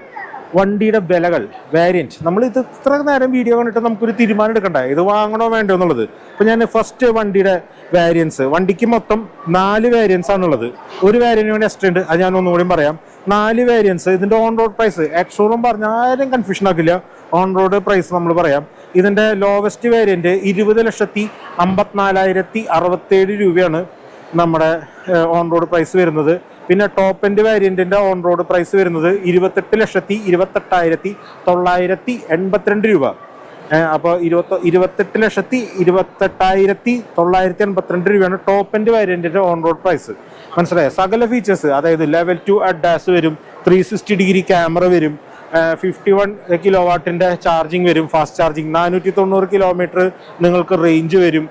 വണ്ടിയുടെ വിലകൾ, വേരിയൻറ്റ്, നമ്മൾ ഇത് ഇത്ര നേരം വീഡിയോ കണ്ടിട്ട് നമുക്കൊരു തീരുമാനം എടുക്കണ്ടേ ഇത് വാങ്ങണോ വേണ്ടോ എന്നുള്ളത്. അപ്പോൾ ഞാൻ ഫസ്റ്റ് വണ്ടിയുടെ വേരിയൻസ്, വണ്ടിക്ക് മൊത്തം 4 വേരിയൻസ് ആണുള്ളത്. ഒരു വേരിയൻറ്റ് വേണ്ടി എക്സ്ട്രാ ഉണ്ട്, അത് ഞാൻ ഒന്നുകൂടി പറയാം. 4 വേരിയൻസ്. ഇതിൻ്റെ ഓൺ റോഡ് പ്രൈസ് എക്സ്ഷോറൂം പറഞ്ഞാൽ ആരും കൺഫ്യൂഷൻ ആക്കില്ല. ഓൺ റോഡ് പ്രൈസ് നമ്മൾ പറയാം. ഇതിൻ്റെ ലോവസ്റ്റ് വേരിയൻറ്റ് 20,54,067 രൂപയാണ് നമ്മുടെ ഓൺ റോഡ് പ്രൈസ് വരുന്നത്. പിന്നെ ടോപ്പ് എൻഡ് വേരിയന്റിന്റെ ഓൺ റോഡ് പ്രൈസ് വരുന്നത് 28,28,982 രൂപ. അപ്പോൾ 28,28,982 രൂപയാണ് ടോപ്പ് എൻഡ് വേരിയന്റിന്റെ ഓൺ റോഡ് പ്രൈസ്. മനസ്സിലായോ? സകല ഫീച്ചേഴ്സ്, അതായത് ലെവൽ 2 അഡാസ് വരും, 360° ക്യാമറ വരും, 51 കിലോവാട്ടിന്റെ ചാർജിങ് വരും, ഫാസ്റ്റ് ചാർജിങ്, 490 കിലോമീറ്റർ നിങ്ങൾക്ക് റേഞ്ച് വരും,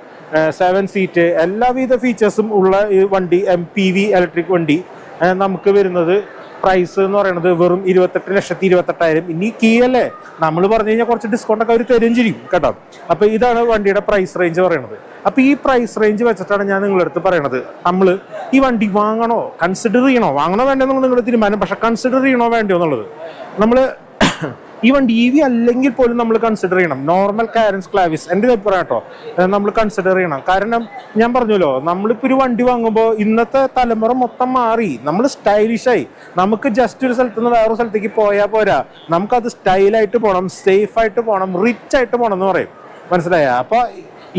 7 സീറ്റ്, എല്ലാവിധ ഫീച്ചേഴ്സും ഉള്ള ഈ വണ്ടി MPV ഇലക്ട്രിക് വണ്ടി നമുക്ക് വരുന്നത് പ്രൈസ് എന്ന് പറയുന്നത് വെറും 28,28,000. ഇനി കീയല്ലേ, നമ്മൾ പറഞ്ഞു കഴിഞ്ഞാൽ കുറച്ച് ഡിസ്കൗണ്ട് ഒക്കെ അവർ തരും ചെയ്യും കേട്ടോ. അപ്പോൾ ഇതാണ് വണ്ടിയുടെ പ്രൈസ് റേഞ്ച് പറയുന്നത്. അപ്പോൾ ഈ പ്രൈസ് റേഞ്ച് വെച്ചിട്ടാണ് ഞാൻ നിങ്ങളുടെ അടുത്ത് പറയണത്, നമ്മൾ ഈ വണ്ടി വാങ്ങണോ, കൺസിഡർ ചെയ്യണോ, വാങ്ങണോ വേണ്ടോ എന്നുള്ളത് നിങ്ങളുടെ തീരുമാനം. പക്ഷെ കൺസിഡർ ചെയ്യണോ വേണ്ടോ എന്നുള്ളത് നമ്മൾ ഈ വണ്ടി EV അല്ലെങ്കിൽ പോലും നമ്മൾ കൺസിഡർ ചെയ്യണം. നോർമൽ കാരൻസ് ക്ലാവിസ് എൻ്റെ അഭിപ്രായം കേട്ടോ, നമ്മൾ കൺസിഡർ ചെയ്യണം. കാരണം ഞാൻ പറഞ്ഞല്ലോ, നമ്മളിപ്പോൾ ഒരു വണ്ടി വാങ്ങുമ്പോൾ ഇന്നത്തെ തലമുറ മൊത്തം മാറി, നമ്മൾ സ്റ്റൈലിഷായി. നമുക്ക് ജസ്റ്റ് ഒരു സ്ഥലത്ത് നിന്ന് വേറൊരു സ്ഥലത്തേക്ക് പോയാൽ പോരാ, നമുക്കത് സ്റ്റൈലായിട്ട് പോകണം, സേഫായിട്ട് പോകണം, റിച്ച് ആയിട്ട് പോകണം എന്ന് പറയും. മനസ്സിലായ? അപ്പോൾ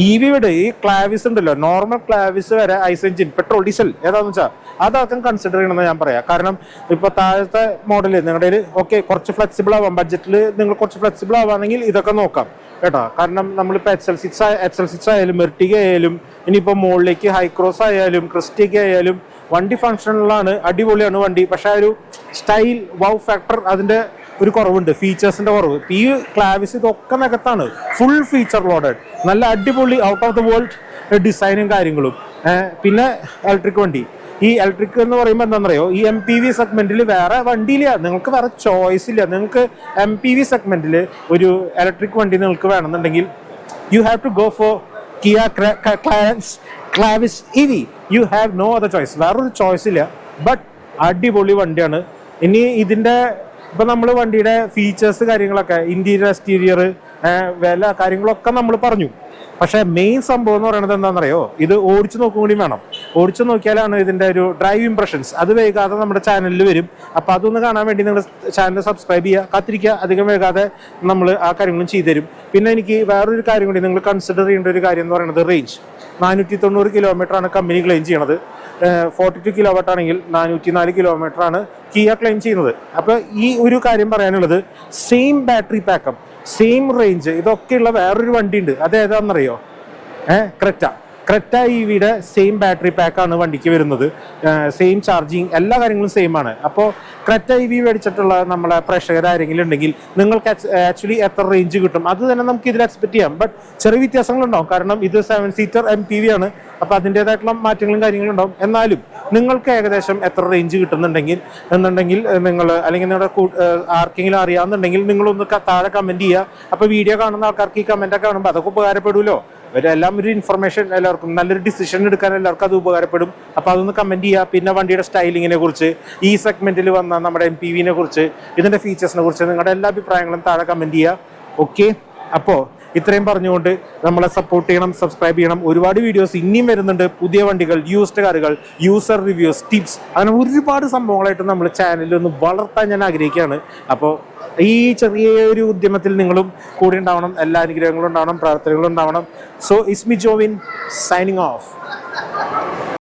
EV വിട്, ഈ ക്ലാവിസ് ഉണ്ടല്ലോ, നോർമൽ ക്ലാവിസ് വരെ ഐസ് എഞ്ചിൻ, പെട്രോൾ, ഡീസൽ ഏതാണെന്ന് വെച്ചാൽ അതൊക്കെ കൺസിഡർ ചെയ്യണമെന്ന് ഞാൻ പറയാം. കാരണം ഇപ്പോൾ താഴത്തെ മോഡൽ നിങ്ങളുടെ ഓക്കെ കുറച്ച് ഫ്ലെക്സിബിൾ ആവാം, ബഡ്ജറ്റിൽ നിങ്ങൾ കുറച്ച് ഫ്ലെക്സിബിൾ ആവുകയാണെങ്കിൽ ഇതൊക്കെ നോക്കാം കേട്ടോ. കാരണം നമ്മളിപ്പോൾ XL6 ആയാലും മെർട്ടിഗ ആയാലും ഇനിയിപ്പോൾ മുകളിലേക്ക് ഹൈക്രോസ് ആയാലും ക്രിസ്റ്റയ്ക്ക് ആയാലും വണ്ടി ഫങ്ഷണലാണ്, അടിപൊളിയാണ് വണ്ടി. പക്ഷെ ആ ഒരു സ്റ്റൈൽ വൗ ഫാക്ടർ അതിൻ്റെ ഒരു കുറവുണ്ട്, ഫീച്ചേഴ്സിന്റെ കുറവ്. ഈ ക്ലാവിസ് ഇതൊക്കെ നികത്താണ്, ഫുൾ ഫീച്ചർ ലോഡഡ്, നല്ല അടിപൊളി ഔട്ട് ഓഫ് ദ വേൾഡ് ഡിസൈനും കാര്യങ്ങളും. പിന്നെ ഇലക്ട്രിക് വണ്ടി, ഈ ഇലക്ട്രിക് എന്ന് പറയുമ്പോൾ എന്താണെന്നറിയോ, ഈ MPV സെഗ്മെന്റിൽ വേറെ വണ്ടിയില്ല, നിങ്ങൾക്ക് വേറെ ചോയ്സ് ഇല്ല. നിങ്ങൾക്ക് MPV സെഗ്മെന്റിൽ ഒരു ഇലക്ട്രിക് വണ്ടി നിങ്ങൾക്ക് വേണമെന്നുണ്ടെങ്കിൽ you have to go for Kia Clavis EV. You have no other choice, വേറൊരു ചോയ്സ് ഇല്ല. ബട്ട് അടിപൊളി വണ്ടിയാണ്. ഇനി ഇതിന്റെ ഇപ്പം നമ്മൾ വണ്ടിയുടെ ഫീച്ചേഴ്സ് കാര്യങ്ങളൊക്കെ, ഇന്റീരിയർ എക്സ്റ്റീരിയർ, വില കാര്യങ്ങളൊക്കെ നമ്മൾ പറഞ്ഞു. പക്ഷേ മെയിൻ സംഭവം എന്ന് പറയുന്നത് എന്താണെന്നറിയോ, ഇത് ഓടിച്ചു നോക്കും കൂടി വേണം. ഓടിച്ചു നോക്കിയാലാണ് ഇതിൻ്റെ ഒരു ഡ്രൈവ് ഇംപ്രഷൻസ്, അത് വൈകാതെ നമ്മുടെ ചാനലിൽ വരും. അപ്പോൾ അതൊന്ന് കാണാൻ വേണ്ടി നിങ്ങൾ ചാനൽ സബ്സ്ക്രൈബ് ചെയ്യുക, കാത്തിരിക്കുക. അധികം വൈകാതെ നമ്മൾ ആ കാര്യങ്ങളും ചെയ്തു തരും. പിന്നെ എനിക്ക് വേറൊരു കാര്യം കൂടി നിങ്ങൾ കൺസിഡർ ചെയ്യേണ്ട ഒരു കാര്യം എന്ന് പറയുന്നത് റേഞ്ച്. 490 കിലോമീറ്ററാണ് കമ്പനി ക്ലെയിം ചെയ്യണത്. 42 കിലോവാട്ട് ആണെങ്കിൽ 404 കിലോമീറ്ററാണ് കിയ ക്ലെയിം ചെയ്യുന്നത്. അപ്പോൾ ഈ ഒരു കാര്യം പറയാനുള്ളത്, same battery backup, same range, ഇതൊക്കെയുള്ള വേറൊരു വണ്ടി ഉണ്ട്. അത് ഏതാണെന്നറിയോ? ക്രെറ്റ. ക്രെറ്റ EVയുടെ സെയിം ബാറ്ററി പാക്കാണ് വണ്ടിക്ക് വരുന്നത്, സെയിം ചാർജിങ്, എല്ലാ കാര്യങ്ങളും സെയിം ആണ്. അപ്പോൾ ക്രെറ്റ EV മേടിച്ചിട്ടുള്ള നമ്മളെ പ്രേക്ഷകരാരെങ്കിലും ഉണ്ടെങ്കിൽ നിങ്ങൾക്ക് ആക്ച്വലി എത്ര റേഞ്ച് കിട്ടും അത് തന്നെ നമുക്ക് ഇതിൽ എക്സ്പെക്ട് ചെയ്യാം. ബട്ട് ചെറിയ വ്യത്യാസങ്ങളുണ്ടാവും, കാരണം ഇത് 7 സീറ്റർ MPV ആണ്. അപ്പോൾ അതിൻ്റെതായിട്ടുള്ള മാറ്റങ്ങളും കാര്യങ്ങളും ഉണ്ടാവും. എന്നാലും നിങ്ങൾക്ക് ഏകദേശം എത്ര റേഞ്ച് കിട്ടുന്നുണ്ടെങ്കിൽ നിങ്ങൾ അല്ലെങ്കിൽ നിങ്ങളുടെ ആർക്കെങ്കിലും അറിയാവുന്നുണ്ടെങ്കിൽ നിങ്ങളൊന്ന് താഴെ കമൻറ്റ് ചെയ്യുക. അപ്പോൾ വീഡിയോ കാണുന്ന ആൾക്കാർക്ക് ഈ കമൻറ്റൊക്കെ കാണുമ്പോൾ അതൊക്കെ ഉപകാരപ്പെടുമല്ലോ. എല്ലാം ഒരു ഇൻഫർമേഷൻ, എല്ലാവർക്കും നല്ലൊരു ഡിസിഷൻ എടുക്കാൻ എല്ലാവർക്കും അത് ഉപകാരപ്പെടും. അപ്പോൾ അതൊന്ന് കമൻറ്റ് ചെയ്യുക. പിന്നെ വണ്ടിയുടെ സ്റ്റൈലിങ്ങിനെ കുറിച്ച്, ഈ സെഗ്മെന്റിൽ വന്ന നമ്മുടെ MPVനെ കുറിച്ച്, ഇതിന്റെ ഫീച്ചേഴ്സിനെ കുറിച്ച് നിങ്ങളുടെ എല്ലാ അഭിപ്രായങ്ങളും താഴെ കമൻറ്റ് ചെയ്യുക. ഓക്കെ, അപ്പോൾ ഇത്രയും പറഞ്ഞുകൊണ്ട് നമ്മളെ സപ്പോർട്ട് ചെയ്യണം, സബ്സ്ക്രൈബ് ചെയ്യണം. ഒരുപാട് വീഡിയോസ് ഇനിയും വരുന്നുണ്ട്. പുതിയ വണ്ടികൾ, യൂസ്ഡ് കാറുകൾ, യൂസർ റിവ്യൂസ്, ടിപ്സ്, അങ്ങനെ ഒരുപാട് സംഭവങ്ങളായിട്ട് നമ്മൾ ചാനലിൽ ഒന്ന് വളർത്താൻ ഞാൻ ആഗ്രഹിക്കുകയാണ്. അപ്പോൾ ഈ ചെറിയൊരു ഉദ്യമത്തിൽ നിങ്ങളും കൂടി ഉണ്ടാവണം. എല്ലാ അനുഗ്രഹങ്ങളും ഉണ്ടാവണം, പ്രാർത്ഥനകളും ഉണ്ടാവണം. So it's me Jovin signing off.